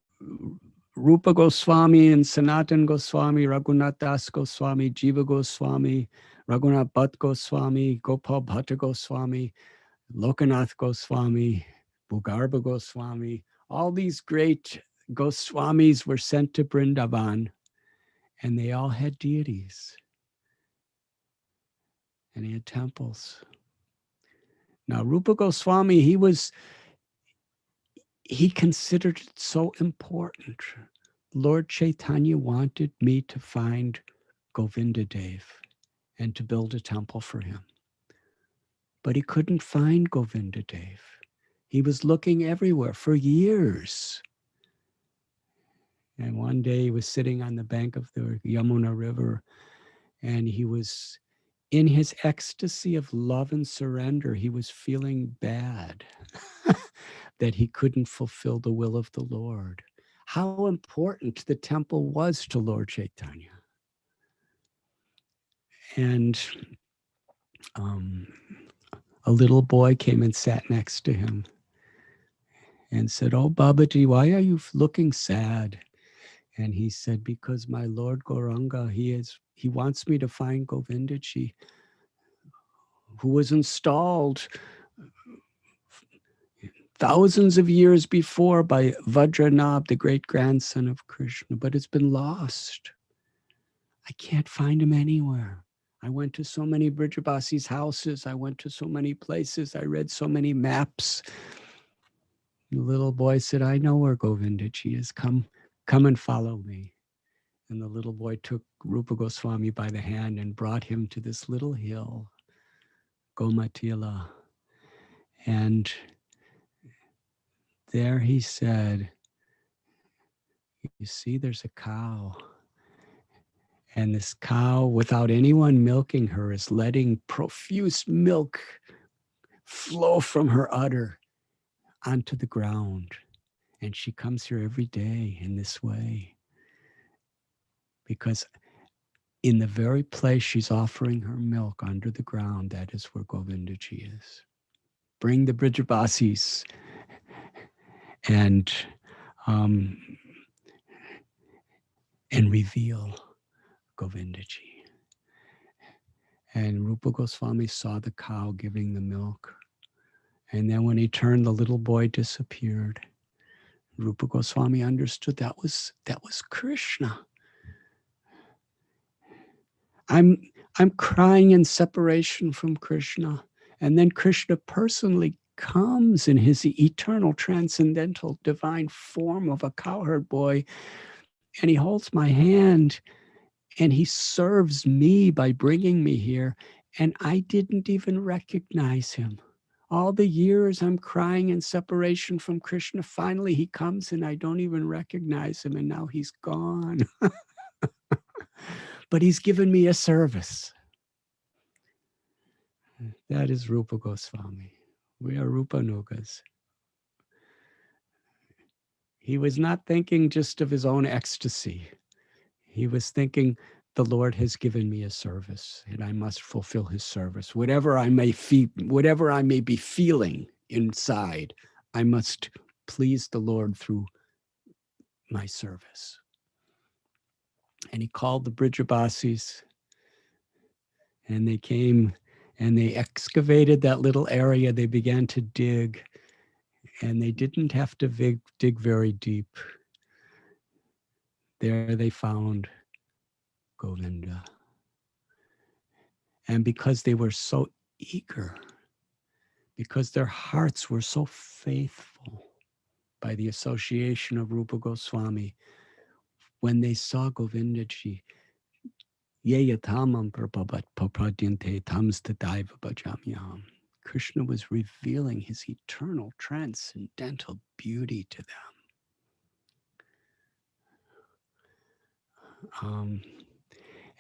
Rupa Goswami and Sanatan Goswami, Raghunath Das Goswami, Jiva Goswami, Raghunath Bhatt Goswami, Gopal Bhatta Goswami, Lokanath Goswami, Bhugarba Goswami, all these great Goswamis were sent to Vrindavan, and they all had deities, and they had temples. Now, Rupa Goswami, he considered it so important. Lord Chaitanya wanted me to find Govinda Dev and to build a temple for him. But he couldn't find Govinda Dev. He was looking everywhere for years. And one day he was sitting on the bank of the Yamuna River, and he was in his ecstasy of love and surrender. He was feeling bad that he couldn't fulfill the will of the Lord. How important the temple was to Lord Chaitanya. And a little boy came and sat next to him and said, "Oh, Babaji, why are you looking sad?" And he said, "Because my Lord Gauranga, he wants me to find Govindaji, who was installed thousands of years before by Vajranabh, the great grandson of Krishna, but it's been lost. I can't find him anywhere. I went to so many Brijabasi's houses. I went to so many places. I read so many maps." The little boy said, "I know where Govindaji is. Come and follow me." And the little boy took Rupa Goswami by the hand and brought him to this little hill, Gomatila. And there he said, "You see, there's a cow. And this cow, without anyone milking her, is letting profuse milk flow from her udder onto the ground. And she comes here every day in this way. Because in the very place she's offering her milk under the ground, that is where Govindaji is. Bring the Brijabasis and reveal Govindaji." And Rupa Goswami saw the cow giving the milk. And then when he turned, the little boy disappeared. Rupa Goswami understood that was Krishna. I'm crying in separation from Krishna. And then Krishna personally comes in his eternal, transcendental, divine form of a cowherd boy. And he holds my hand and he serves me by bringing me here. And I didn't even recognize him. All the years I'm crying in separation from Krishna, finally he comes and I don't even recognize him, and now he's gone. But he's given me a service. That is Rupa Goswami. We are Rupanugas. He was not thinking just of his own ecstasy. He was thinking, the Lord has given me a service and I must fulfill his service. Whatever I may be feeling inside, I must please the Lord through my service. And he called the Brijabasis, and they came and they excavated that little area. They began to dig, And they didn't have to dig very deep. There they found Govinda. And because they were so eager, because their hearts were so faithful by the association of Rupa Goswami, when they saw Govindaji, Yeyatamam prapabat papradyante tamstadaiva bhajamyam. Krishna was revealing his eternal transcendental beauty to them.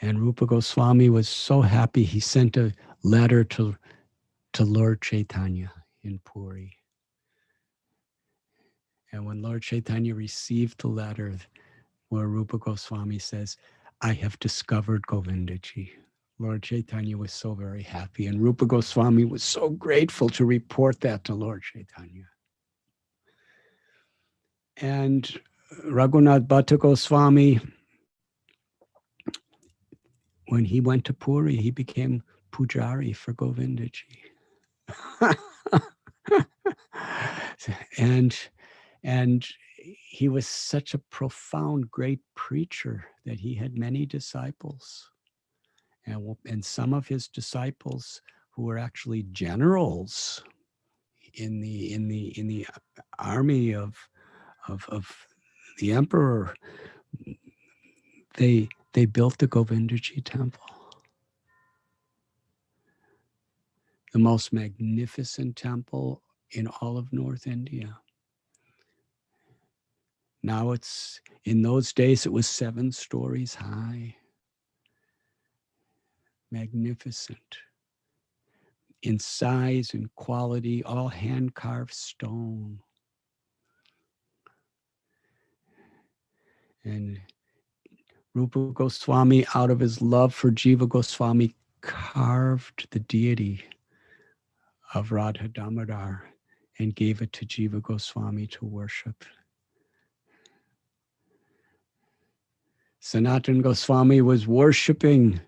And Rupa Goswami was so happy, he sent a letter to Lord Chaitanya in Puri. And when Lord Chaitanya received the letter where Rupa Goswami says, I have discovered Govindaji, Lord Chaitanya was so very happy. And Rupa Goswami was so grateful to report that to Lord Chaitanya. And Raghunath Bhatta Goswami, when he went to Puri, he became pujari for Govindaji. and he was such a profound, great preacher that he had many disciples. And some of his disciples who were actually generals in the army of the emperor, they built the Govindaji temple, the most magnificent temple in all of North India. Now in those days, it was 7 stories high. Magnificent. In size and quality, all hand-carved stone. And Rupa Goswami, out of his love for Jiva Goswami, carved the deity of Radha Damodar and gave it to Jiva Goswami to worship. Sanatana Goswami was worshiping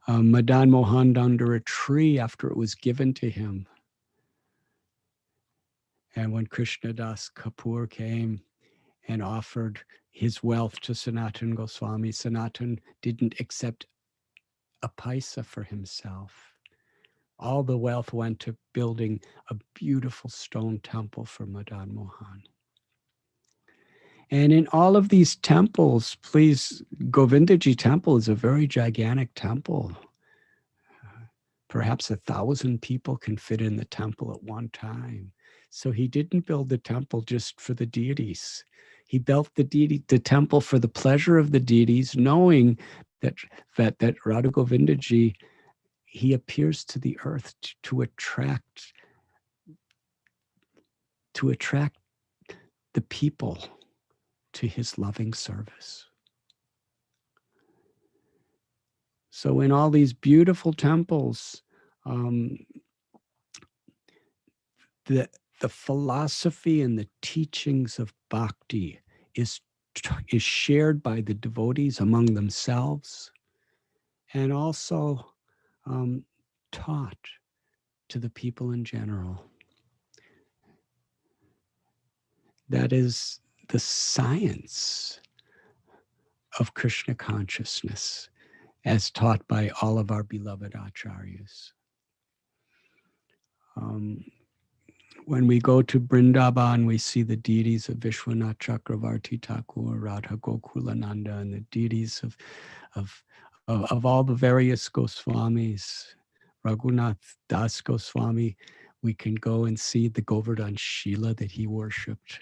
Madan Mohan under a tree after it was given to him. And when Krishnadas Kapoor came and offered his wealth to Sanatana Goswami, Sanatana didn't accept a paisa for himself. All the wealth went to building a beautiful stone temple for Madan Mohan. And in all of these temples, please, Govindaji temple is a very gigantic temple. Perhaps 1,000 people can fit in the temple at one time. So he didn't build the temple just for the deities. He built the temple for the pleasure of the deities, knowing that Radha Govindaji, he appears to the earth to attract the people to his loving service. So in all these beautiful temples, the philosophy and the teachings of bhakti is shared by the devotees among themselves, and also taught to the people in general. That is the science of Krishna consciousness, as taught by all of our beloved acharyas. When we go to Vrindavan, we see the deities of Vishwanath Chakravarti Thakur, Radha Gokulananda, and the deities of all the various Goswamis. Raghunath Das Goswami, we can go and see the Govardhan Shila that he worshipped,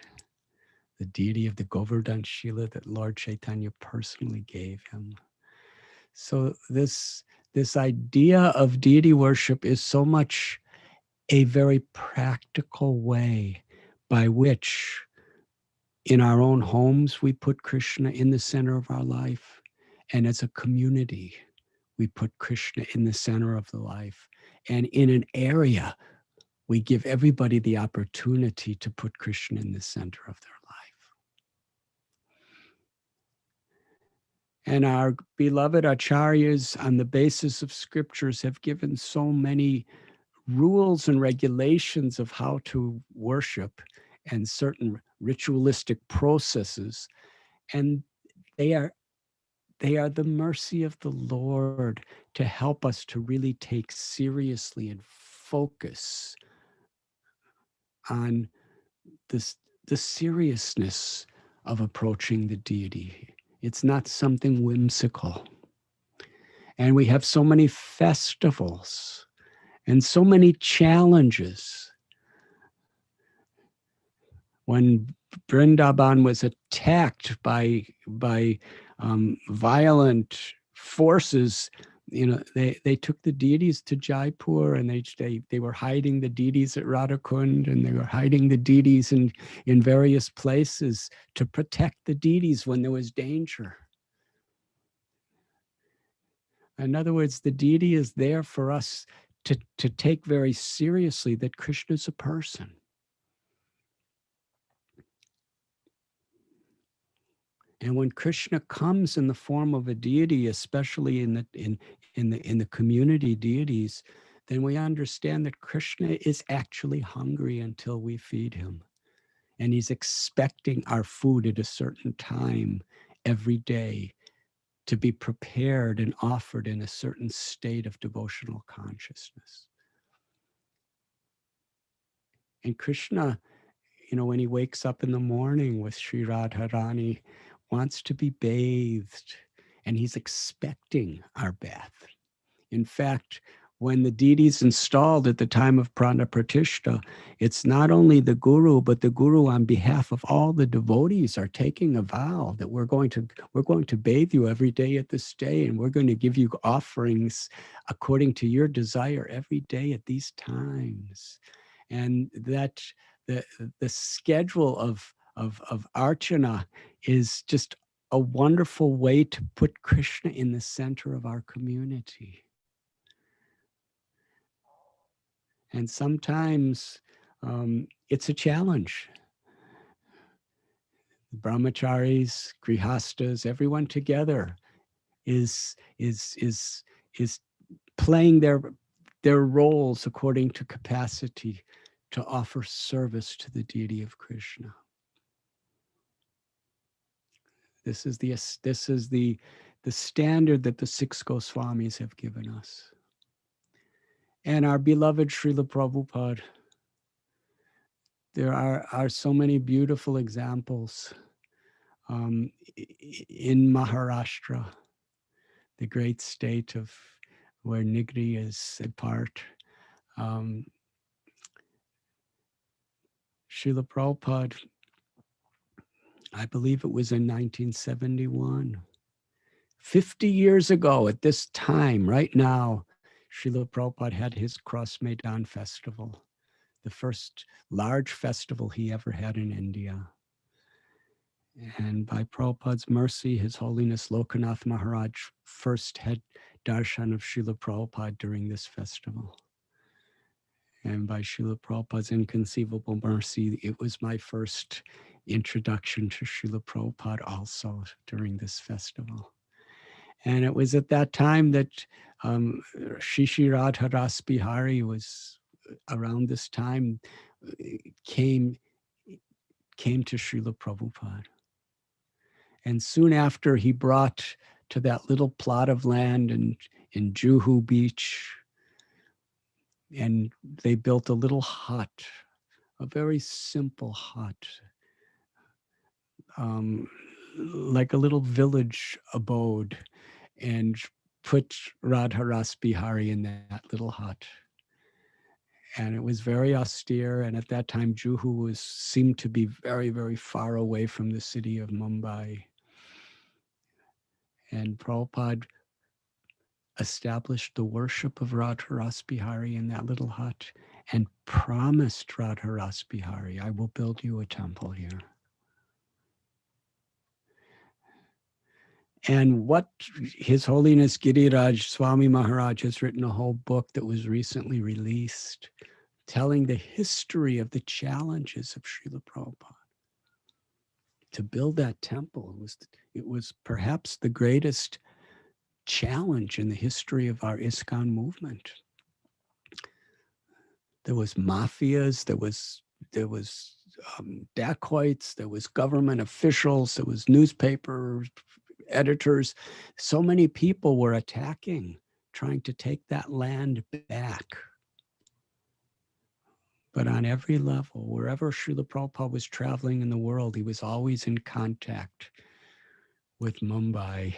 the deity of the Govardhan Shila that Lord Chaitanya personally gave him. So this idea of deity worship is so much a very practical way by which in our own homes we put Krishna in the center of our life, and as a community we put Krishna in the center of the life, and in an area we give everybody the opportunity to put Krishna in the center of their life. And our beloved acharyas, on the basis of scriptures, have given so many rules and regulations of how to worship. and certain ritualistic processes, and they are the mercy of the Lord to help us to really take seriously and focus on this, the seriousness of approaching the deity. It's not something whimsical. And we have so many festivals and so many challenges. When Vrindavan was attacked by violent forces, they took the deities to Jaipur, and they were hiding the deities at Radhakund, and they were hiding the deities in various places to protect the deities when there was danger. In other words, the deity is there for us to take very seriously that Krishna is a person. And when Krishna comes in the form of a deity, especially in the community deities, then we understand that Krishna is actually hungry until we feed him. And he's expecting our food at a certain time every day to be prepared and offered in a certain state of devotional consciousness. And Krishna, when he wakes up in the morning with Sri Radharani, wants to be bathed, and he's expecting our bath. In fact, when the deity is installed at the time of Prana Pratishtha, it's not only the guru, but the guru on behalf of all the devotees are taking a vow that we're going to bathe you every day at this day, and we're going to give you offerings according to your desire every day at these times. And that the schedule of Archana is just a wonderful way to put Krishna in the center of our community. And sometimes it's a challenge. Brahmacharis, grihastas, everyone together is playing their roles according to capacity to offer service to the deity of Krishna. This is the standard that the 6 Goswamis have given us. And our beloved Srila Prabhupada, there are so many beautiful examples in Maharashtra, the great state of where Nigdi is a part. Srila Prabhupada, I believe it was in 1971, 50 years ago at this time, right now, Srila Prabhupada had his Cross Maidan festival, the first large festival he ever had in India. And by Prabhupada's mercy, His Holiness Lokanath Maharaj first had darshan of Srila Prabhupada during this festival. And by Srila Prabhupada's inconceivable mercy, it was my first introduction to Srila Prabhupada also during this festival. And it was at that time that Shishi Radha Ras Bihari was around this time, came to Srila Prabhupada. And soon after, he brought to that little plot of land in Juhu Beach, and they built a little hut, a very simple hut, like a little village abode, and put Radha Ras Bihari in that little hut. And it was very austere. And at that time, Juhu seemed to be very, very far away from the city of Mumbai. And Prabhupada established the worship of Radha Ras Bihari in that little hut and promised Radha Ras Bihari, I will build you a temple here. And what His Holiness Giriraj Swami Maharaj has written a whole book that was recently released, telling the history of the challenges of Srila Prabhupada. To build that temple, it was perhaps the greatest challenge in the history of our Iskcon movement. There was mafias, there was dacoits, there was government officials, there was newspaper editors. So many people were attacking, trying to take that land back. But on every level, wherever Srila Prabhupada was traveling in the world, he was always in contact with Mumbai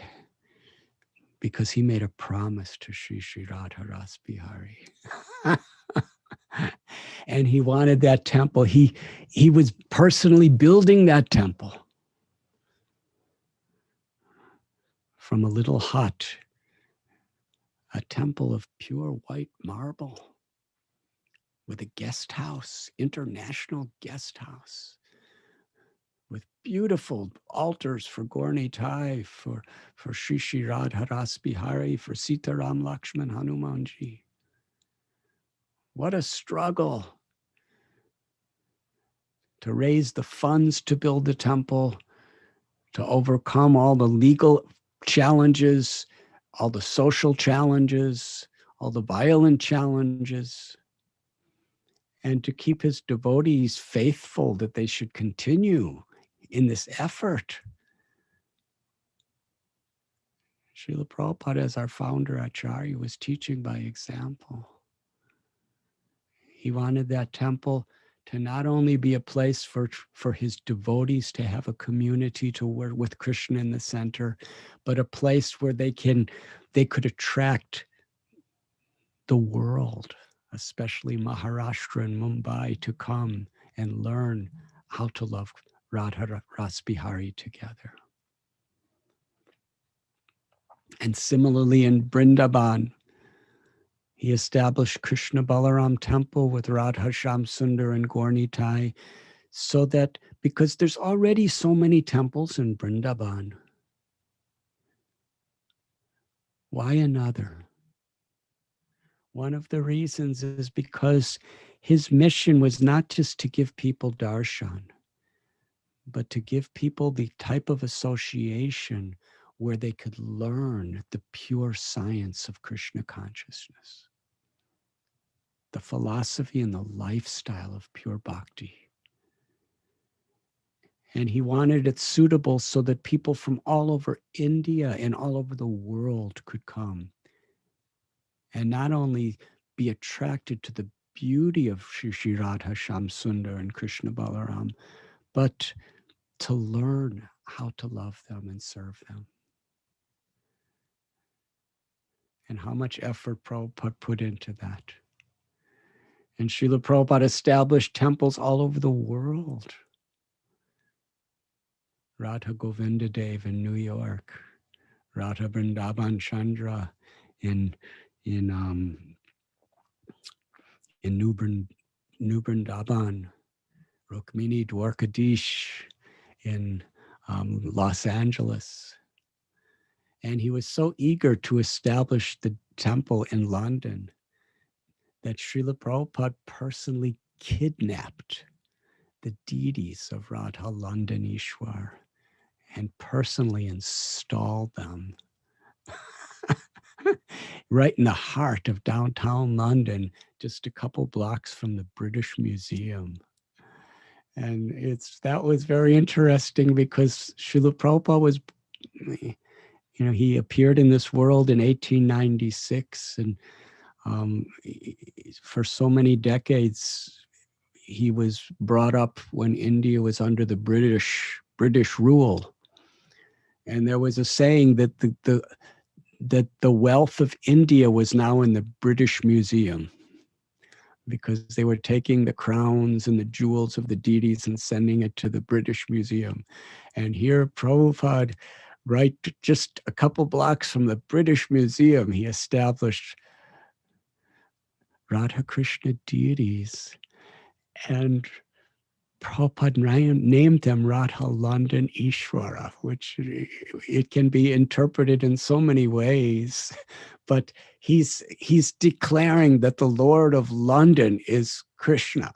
because he made a promise to Sri Sri Radha Ras Bihari. And he wanted that temple. He was personally building that temple from a little hut, a temple of pure white marble with a guest house, international guest house, with beautiful altars for Gaur Nitai, for Sri Sri Radha Ras Bihari, for Sitaram Lakshman Hanumanji. What a struggle to raise the funds to build the temple, to overcome all the legal challenges, all the social challenges, all the violent challenges, and to keep his devotees faithful that they should continue in this effort. Srila Prabhupada, as our founder Acharya, was teaching by example. He wanted that temple to not only be a place for his devotees to have a community to work with Krishna in the center, but a place where they could attract the world, especially Maharashtra and Mumbai, to come and learn how to love Radha Ras Bihari together. And similarly in Vrindavan, he established Krishna Balaram temple with Radha Sham Sundar and Gaur Nitai, so that, because there's already so many temples in Vrindavan, why another? One of the reasons is because his mission was not just to give people darshan, but to give people the type of association where they could learn the pure science of Krishna consciousness, the philosophy and the lifestyle of pure bhakti. And he wanted it suitable so that people from all over India and all over the world could come and not only be attracted to the beauty of Shri Shri Radha Sham Sundar and Krishna Balaram, but to learn how to love them and serve them. And how much effort Prabhupada put into that. And Srila Prabhupada established temples all over the world. Radha Govinda Dev in New York, Radha Vrindavan Chandra in New Vrindavan, Rukmini Dwarkadish in Los Angeles. And he was so eager to establish the temple in London that Srila Prabhupada personally kidnapped the deities of Radha London Ishwar and personally installed them right in the heart of downtown London, just a couple blocks from the British Museum. And that was very interesting because Srila Prabhupada was, he appeared in this world in 1896, and for so many decades, he was brought up when India was under the British rule. And there was a saying that the wealth of India was now in the British Museum, because they were taking the crowns and the jewels of the deities and sending it to the British Museum. And here Prabhupada, right just a couple blocks from the British Museum, he established Radha Krishna deities. And Prabhupada named them Radha London Ishwara, which it can be interpreted in so many ways, but he's declaring that the Lord of London is Krishna.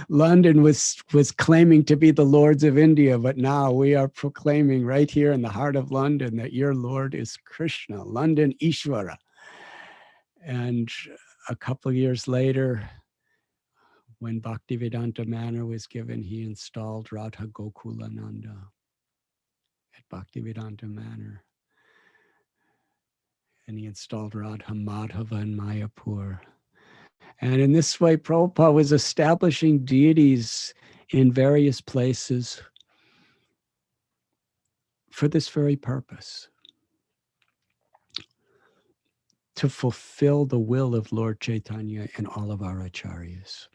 London was claiming to be the lords of India, but now we are proclaiming right here in the heart of London that your Lord is Krishna, London Ishwara. And a couple of years later, When Bhaktivedanta Manor was given, he installed Radha Gokulananda at Bhaktivedanta Manor. And he installed Radha Madhava in Mayapur. And in this way, Prabhupada was establishing deities in various places for this very purpose, to fulfill the will of Lord Chaitanya and all of our acharyas.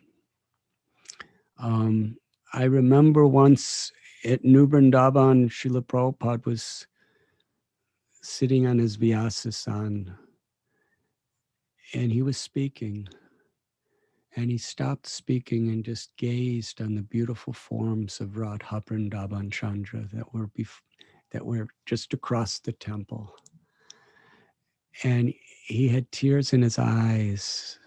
I remember once at New Vrindavan, Srila Prabhupada was sitting on his Vyasasan and he was speaking. And he stopped speaking and just gazed on the beautiful forms of Radha Vrindavan Chandra that were just across the temple. And he had tears in his eyes.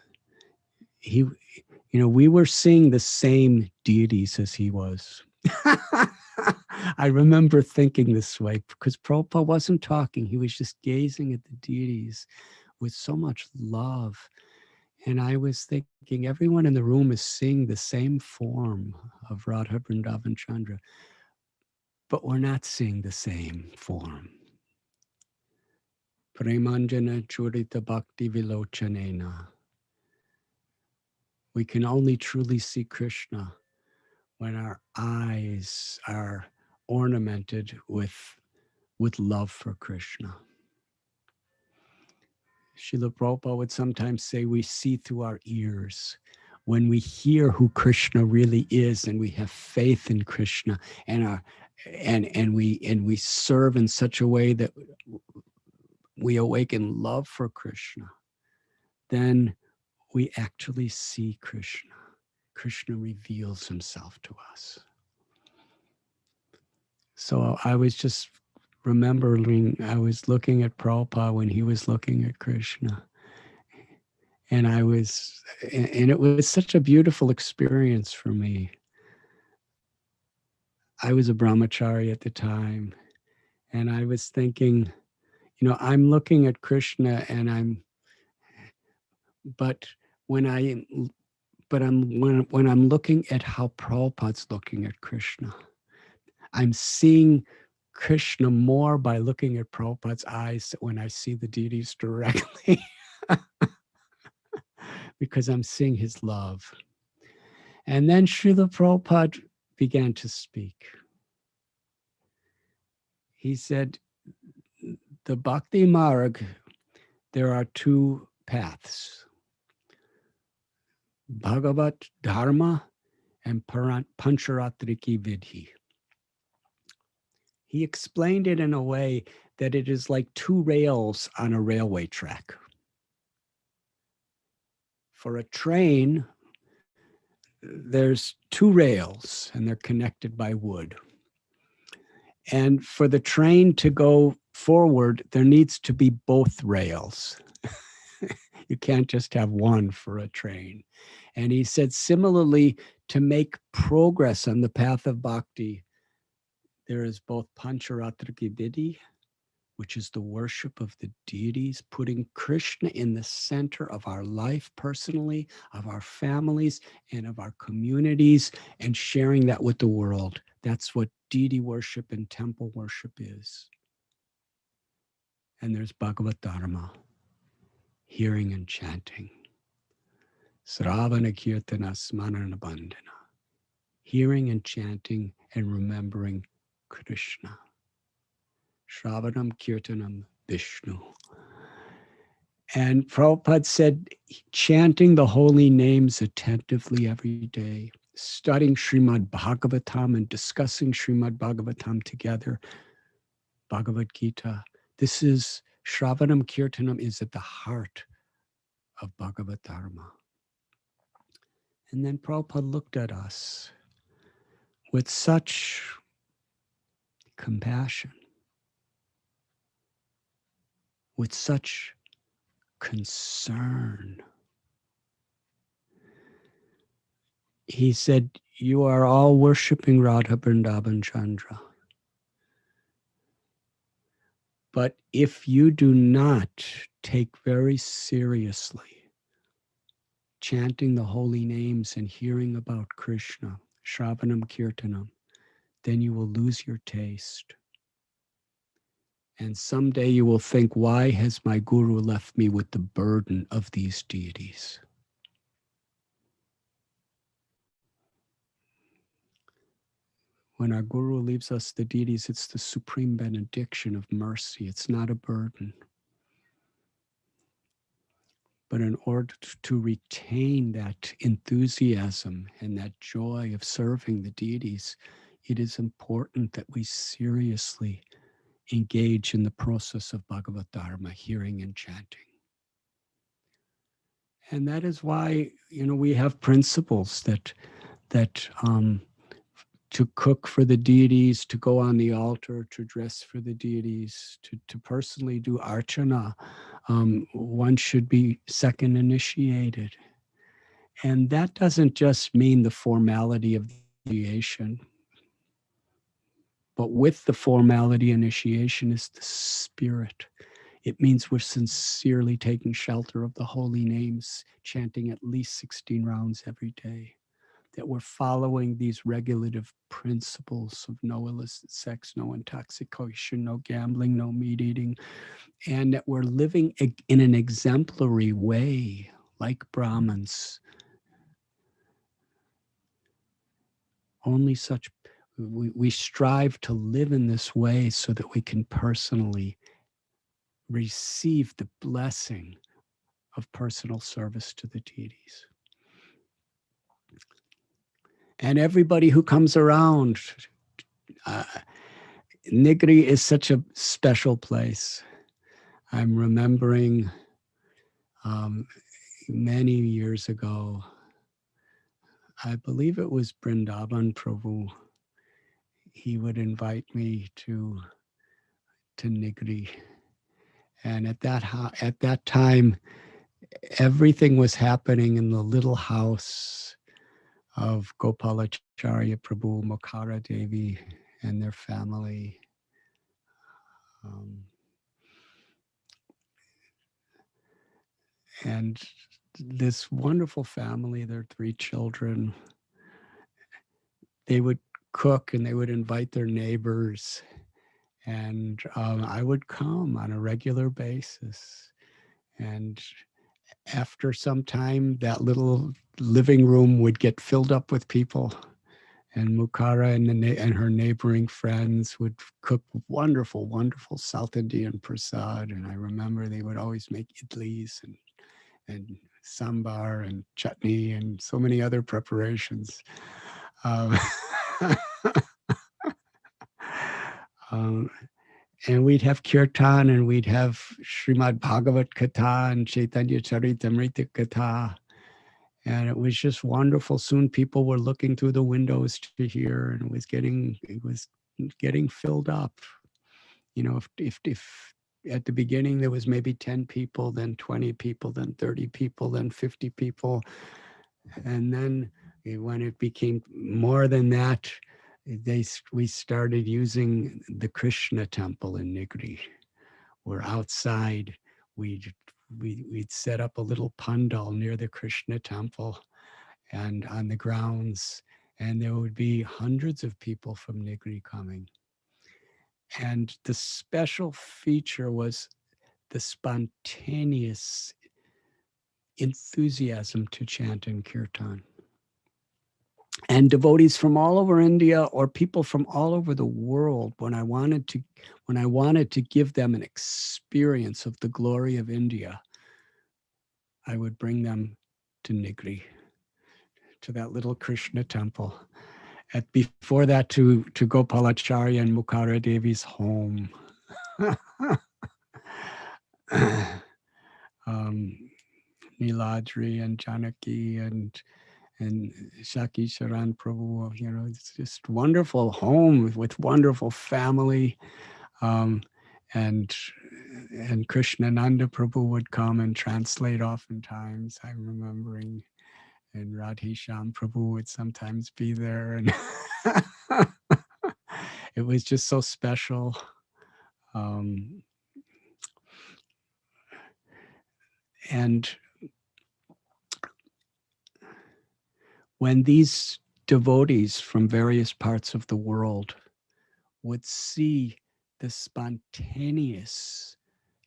We were seeing the same deities as he was. I remember thinking this way because Prabhupada wasn't talking. He was just gazing at the deities with so much love. And I was thinking everyone in the room is seeing the same form of Radha Vrindavan Chandra, but we're not seeing the same form. Premanjana Churita Bhakti Vilochanena. We can only truly see Krishna when our eyes are ornamented with love for Krishna. Srila Prabhupada would sometimes say we see through our ears. When we hear who Krishna really is and we have faith in Krishna and we serve in such a way that we awaken love for Krishna, then we actually see Krishna. Krishna reveals himself to us. So I was just remembering, I was looking at Prabhupada when he was looking at Krishna. And it was such a beautiful experience for me. I was a brahmachari at the time, and I was thinking, I'm looking at Krishna, and when I'm looking at how Prabhupada's looking at Krishna, I'm seeing Krishna more by looking at Prabhupada's eyes when I see the deities directly, because I'm seeing his love. And then Srila Prabhupada began to speak. He said, the Bhakti Marg, there are two paths, Bhagavat Dharma and Pancharatriki Vidhi. He explained it in a way that it is like two rails on a railway track. For a train, there's two rails and they're connected by wood. And for the train to go forward, there needs to be both rails. You can't just have one for a train. And he said, similarly, to make progress on the path of bhakti, there is both Pancharatriki Vidhi, which is the worship of the deities, putting Krishna in the center of our life personally, of our families, and of our communities, and sharing that with the world. That's what deity worship and temple worship is. And there's Bhagavat Dharma, hearing and chanting. Sravana Kirtana Smarana Bandhana, hearing and chanting and remembering Krishna. Shravanam Kirtanam Vishnu. And Prabhupada said, chanting the holy names attentively every day, studying Srimad Bhagavatam and discussing Srimad Bhagavatam together, Bhagavad Gita. This is, Shravanam Kirtanam is at the heart of Bhagavat Dharma. And then Prabhupada looked at us with such compassion, with such concern. He said, you are all worshiping Radha Vrindavan Chandra. But if you do not take very seriously chanting the holy names and hearing about Krishna, Shravanam Kirtanam, then you will lose your taste. And someday you will think, why has my guru left me with the burden of these deities? When our guru leaves us the deities, it's the supreme benediction of mercy. It's not a burden. But in order to retain that enthusiasm and that joy of serving the deities, it is important that we seriously engage in the process of Bhagavad Dharma, hearing and chanting. And that is why, we have principles that to cook for the deities, to go on the altar, to dress for the deities, to personally do archana. One should be second initiated. And that doesn't just mean the formality of the initiation, but with the formality initiation is the spirit. It means we're sincerely taking shelter of the holy names, chanting at least 16 rounds every day, that we're following these regulative principles of no illicit sex, no intoxication, no gambling, no meat eating, and that we're living in an exemplary way, like Brahmins. Only such, we strive to live in this way so that we can personally receive the blessing of personal service to the deities. And everybody who comes around, Nigdi is such a special place. I'm remembering many years ago, I believe it was Vrindavan Prabhu. He would invite me to Nigdi. And at that time, everything was happening in the little house of Gopalacharya Prabhu, Mukara Devi, and their family. And this wonderful family, their 3 children, they would cook and they would invite their neighbors. And I would come on a regular basis. And after some time, that little living room would get filled up with people. And Mukara and her neighboring friends would cook wonderful, wonderful South Indian prasad. And I remember they would always make idlis and sambar and chutney and so many other preparations. And we'd have kirtan and we'd have Srimad Bhagavat Katha and Chaitanya Charitamrita Katha. And it was just wonderful. Soon people were looking through the windows to hear, and it was getting filled up. If at the beginning there was maybe 10 people, then 20 people, then 30 people, then 50 people. And then when it became more than that, we started using the Krishna temple in Nigdi. Where outside we'd set up a little pandal near the Krishna temple and on the grounds, and there would be hundreds of people from Nigdi coming. And the special feature was the spontaneous enthusiasm to chant in kirtan. And devotees from all over India or people from all over the world, when I wanted to give them an experience of the glory of India, I would bring them to Nigdi, to that little Krishna temple. Before that, to Gopalacharya and Mukara Devi's home. Niladri and Janaki and Shaki Sharan Prabhu, it's just wonderful home with wonderful family. And Krishnananda Prabhu would come and translate oftentimes, I'm remembering. And Radhisham Prabhu would sometimes be there. And it was just so special. And when these devotees from various parts of the world would see the spontaneous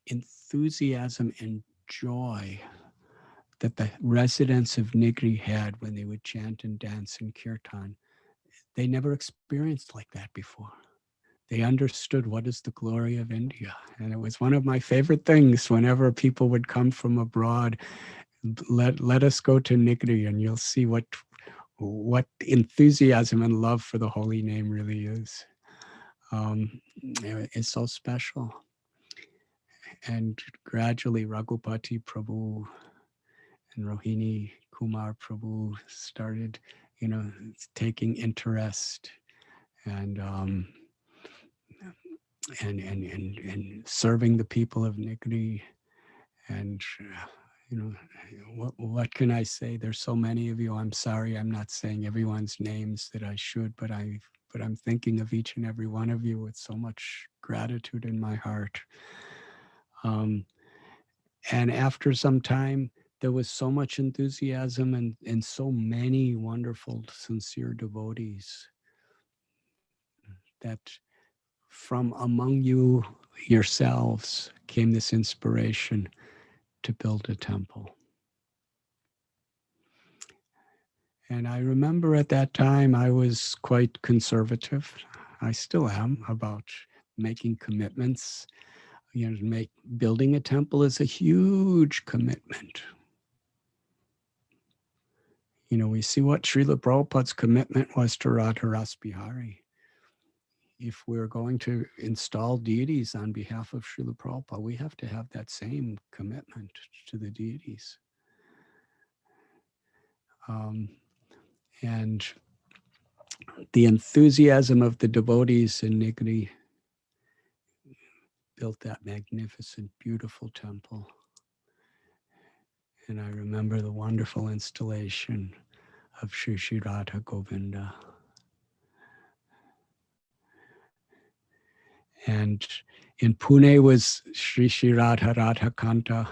enthusiasm and joy that the residents of Nigri had when they would chant and dance in kirtan, they never experienced like that before. They understood what is the glory of India. And it was one of my favorite things whenever people would come from abroad. Let us go to Nigri and you'll see what enthusiasm and love for the holy name really is. It's so special. And gradually Raghupati Prabhu and Rohini Kumar Prabhu started, taking interest and and serving the people of Nigri. And what can I say? There's so many of you. I'm sorry, I'm not saying everyone's names that I should, but I'm thinking of each and every one of you with so much gratitude in my heart. And after some time, there was so much enthusiasm and so many wonderful, sincere devotees that from among you yourselves came this inspiration to build a temple. And I remember at that time I was quite conservative. I still am about making commitments. Building a temple is a huge commitment. We see what Srila Prabhupada's commitment was to Radha Bihari. If we're going to install deities on behalf of Srila Prabhupada, we have to have that same commitment to the deities. And the enthusiasm of the devotees in Nigdi built that magnificent, beautiful temple. And I remember the wonderful installation of Sri Sri Radha Govinda. And in Pune was Sri Sri Radha Radhakanta,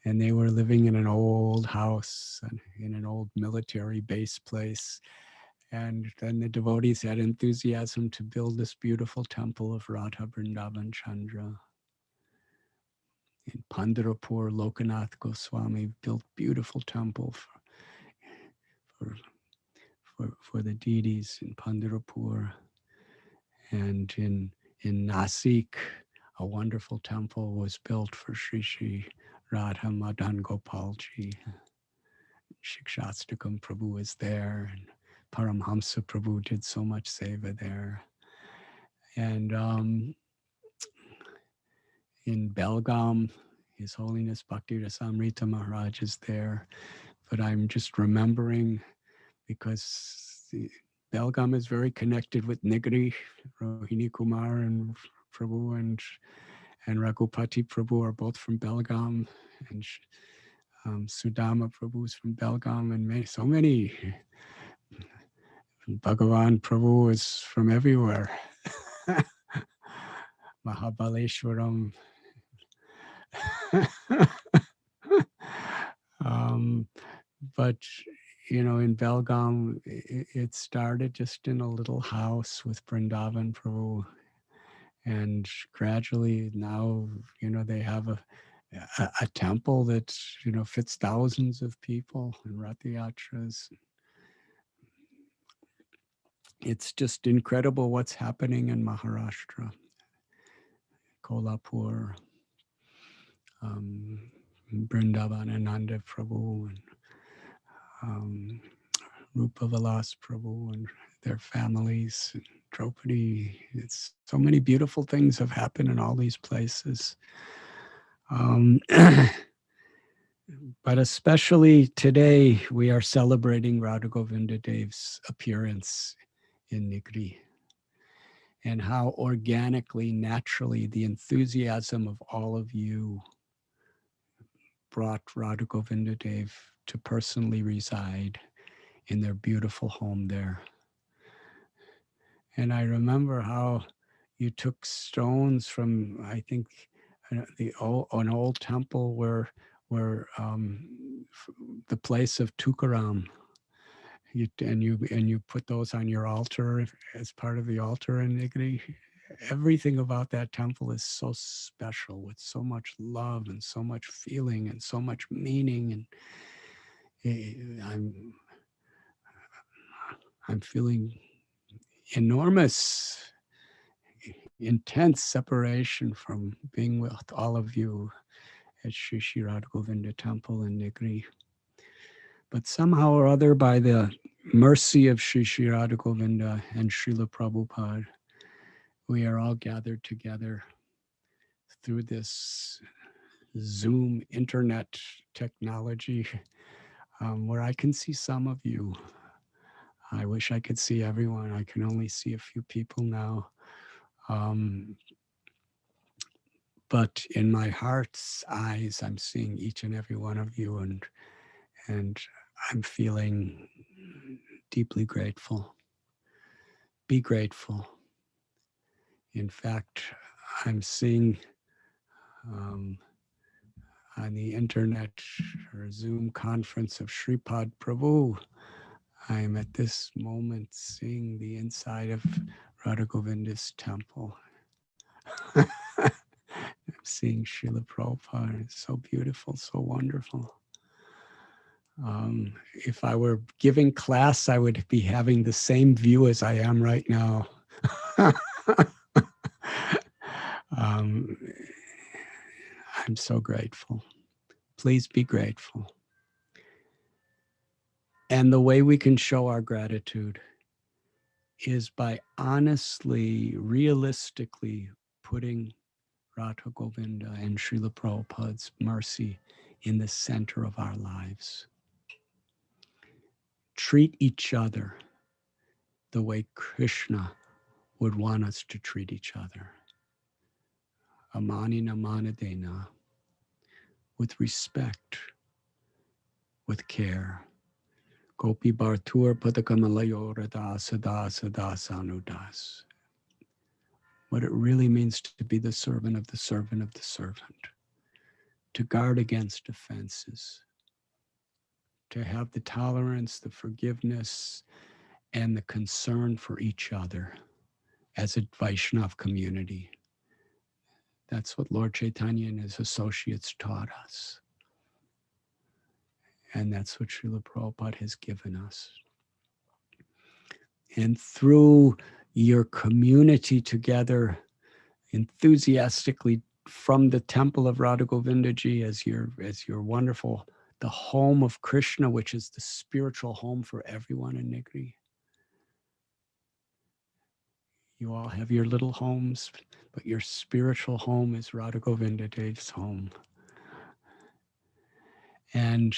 and they were living in an old house in an old military base place. And then the devotees had enthusiasm to build this beautiful temple of Radha Vrindavan Chandra. In Pandharpur, Lokanath Goswami built beautiful temple for the deities in Pandharpur. And in Nasik, a wonderful temple was built for Sri Sri Radha Madan Gopalji. Shikshastakam Prabhu was there, and Paramhamsa Prabhu did so much seva there. And in Belgaum, His Holiness Bhakti Rasamrita Maharaj is there. But I'm just remembering because Belgaum is very connected with Nigri. Rohini Kumar and Prabhu and Raghupati Prabhu are both from Belgaum, and Sudama Prabhu is from Belgaum, and so many. Bhagavan Prabhu is from everywhere. Mahabaleshwaram. But in Belgaum, it started just in a little house with Vrindavan Prabhu. And gradually now, they have a temple that, fits thousands of people in Rath Yatras. It's just incredible what's happening in Maharashtra, Kolhapur, Vrindavan Ananda Prabhu, and Rupa Vilas Prabhu and their families, and Draupadi. It's so many beautiful things have happened in all these places. But especially today, we are celebrating Radha Govinda Dev's appearance in Nigri, and how organically, naturally, the enthusiasm of all of you brought Radha Govinda Dev to personally reside in their beautiful home there. And I remember how you took stones from, I think, an old temple where the place of Tukaram, And you put those on your altar as part of the altar in Nigdi. Everything about that temple is so special, with so much love and so much feeling and so much meaning. And I'm feeling enormous, intense separation from being with all of you at Sri Sri Radha Govinda Temple in Nigri. But somehow or other, by the mercy of Sri Sri Radha Govinda and Srila Prabhupada, we are all gathered together through this Zoom internet technology, where I can see some of you. I wish I could see everyone. I can only see a few people now. But in my heart's eyes, I'm seeing each and every one of you, and I'm feeling deeply grateful. Be grateful. In fact, I'm seeing on the internet or Zoom conference of Sripad Prabhu, I am at this moment seeing the inside of Radha Govinda's temple. I'm seeing Srila Prabhupada. It's so beautiful, so wonderful. If I were giving class, I would be having the same view as I am right now. I'm so grateful. Please be grateful. And the way we can show our gratitude is by honestly, realistically putting Radha Govinda and Srila Prabhupada's mercy in the center of our lives. Treat each other the way Krishna would want us to treat each other. Amani namanadena, with respect, with care. Gopi Bhartur Padakamalayo Radasa Dasa Dasanudas. What it really means to be the servant of the servant of the servant. To guard against offenses. To have the tolerance, the forgiveness, and the concern for each other as a Vaishnav community. That's what Lord Chaitanya and his associates taught us. And that's what Srila Prabhupada has given us. And through your community together, enthusiastically from the temple of Radha Govindaji as your wonderful, the home of Krishna, which is the spiritual home for everyone in Nigri. You all have your little homes, but your spiritual home is Radha Govinda Dev's home. And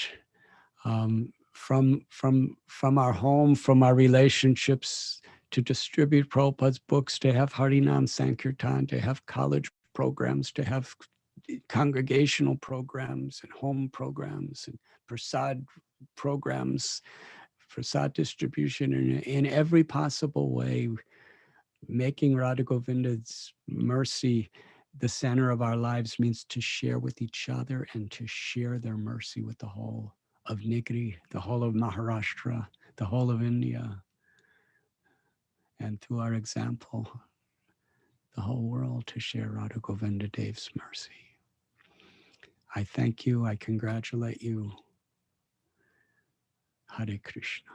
from our home, from our relationships, to distribute Prabhupada's books, to have Harinam Sankirtan, to have college programs, to have congregational programs and home programs and prasad programs, prasad distribution in every possible way, making Radha Govinda's mercy the center of our lives means to share with each other and to share their mercy with the whole of Nigri, the whole of Maharashtra, the whole of India, and through our example, the whole world to share Radha Govinda Dev's mercy. I thank you. I congratulate you. Hare Krishna.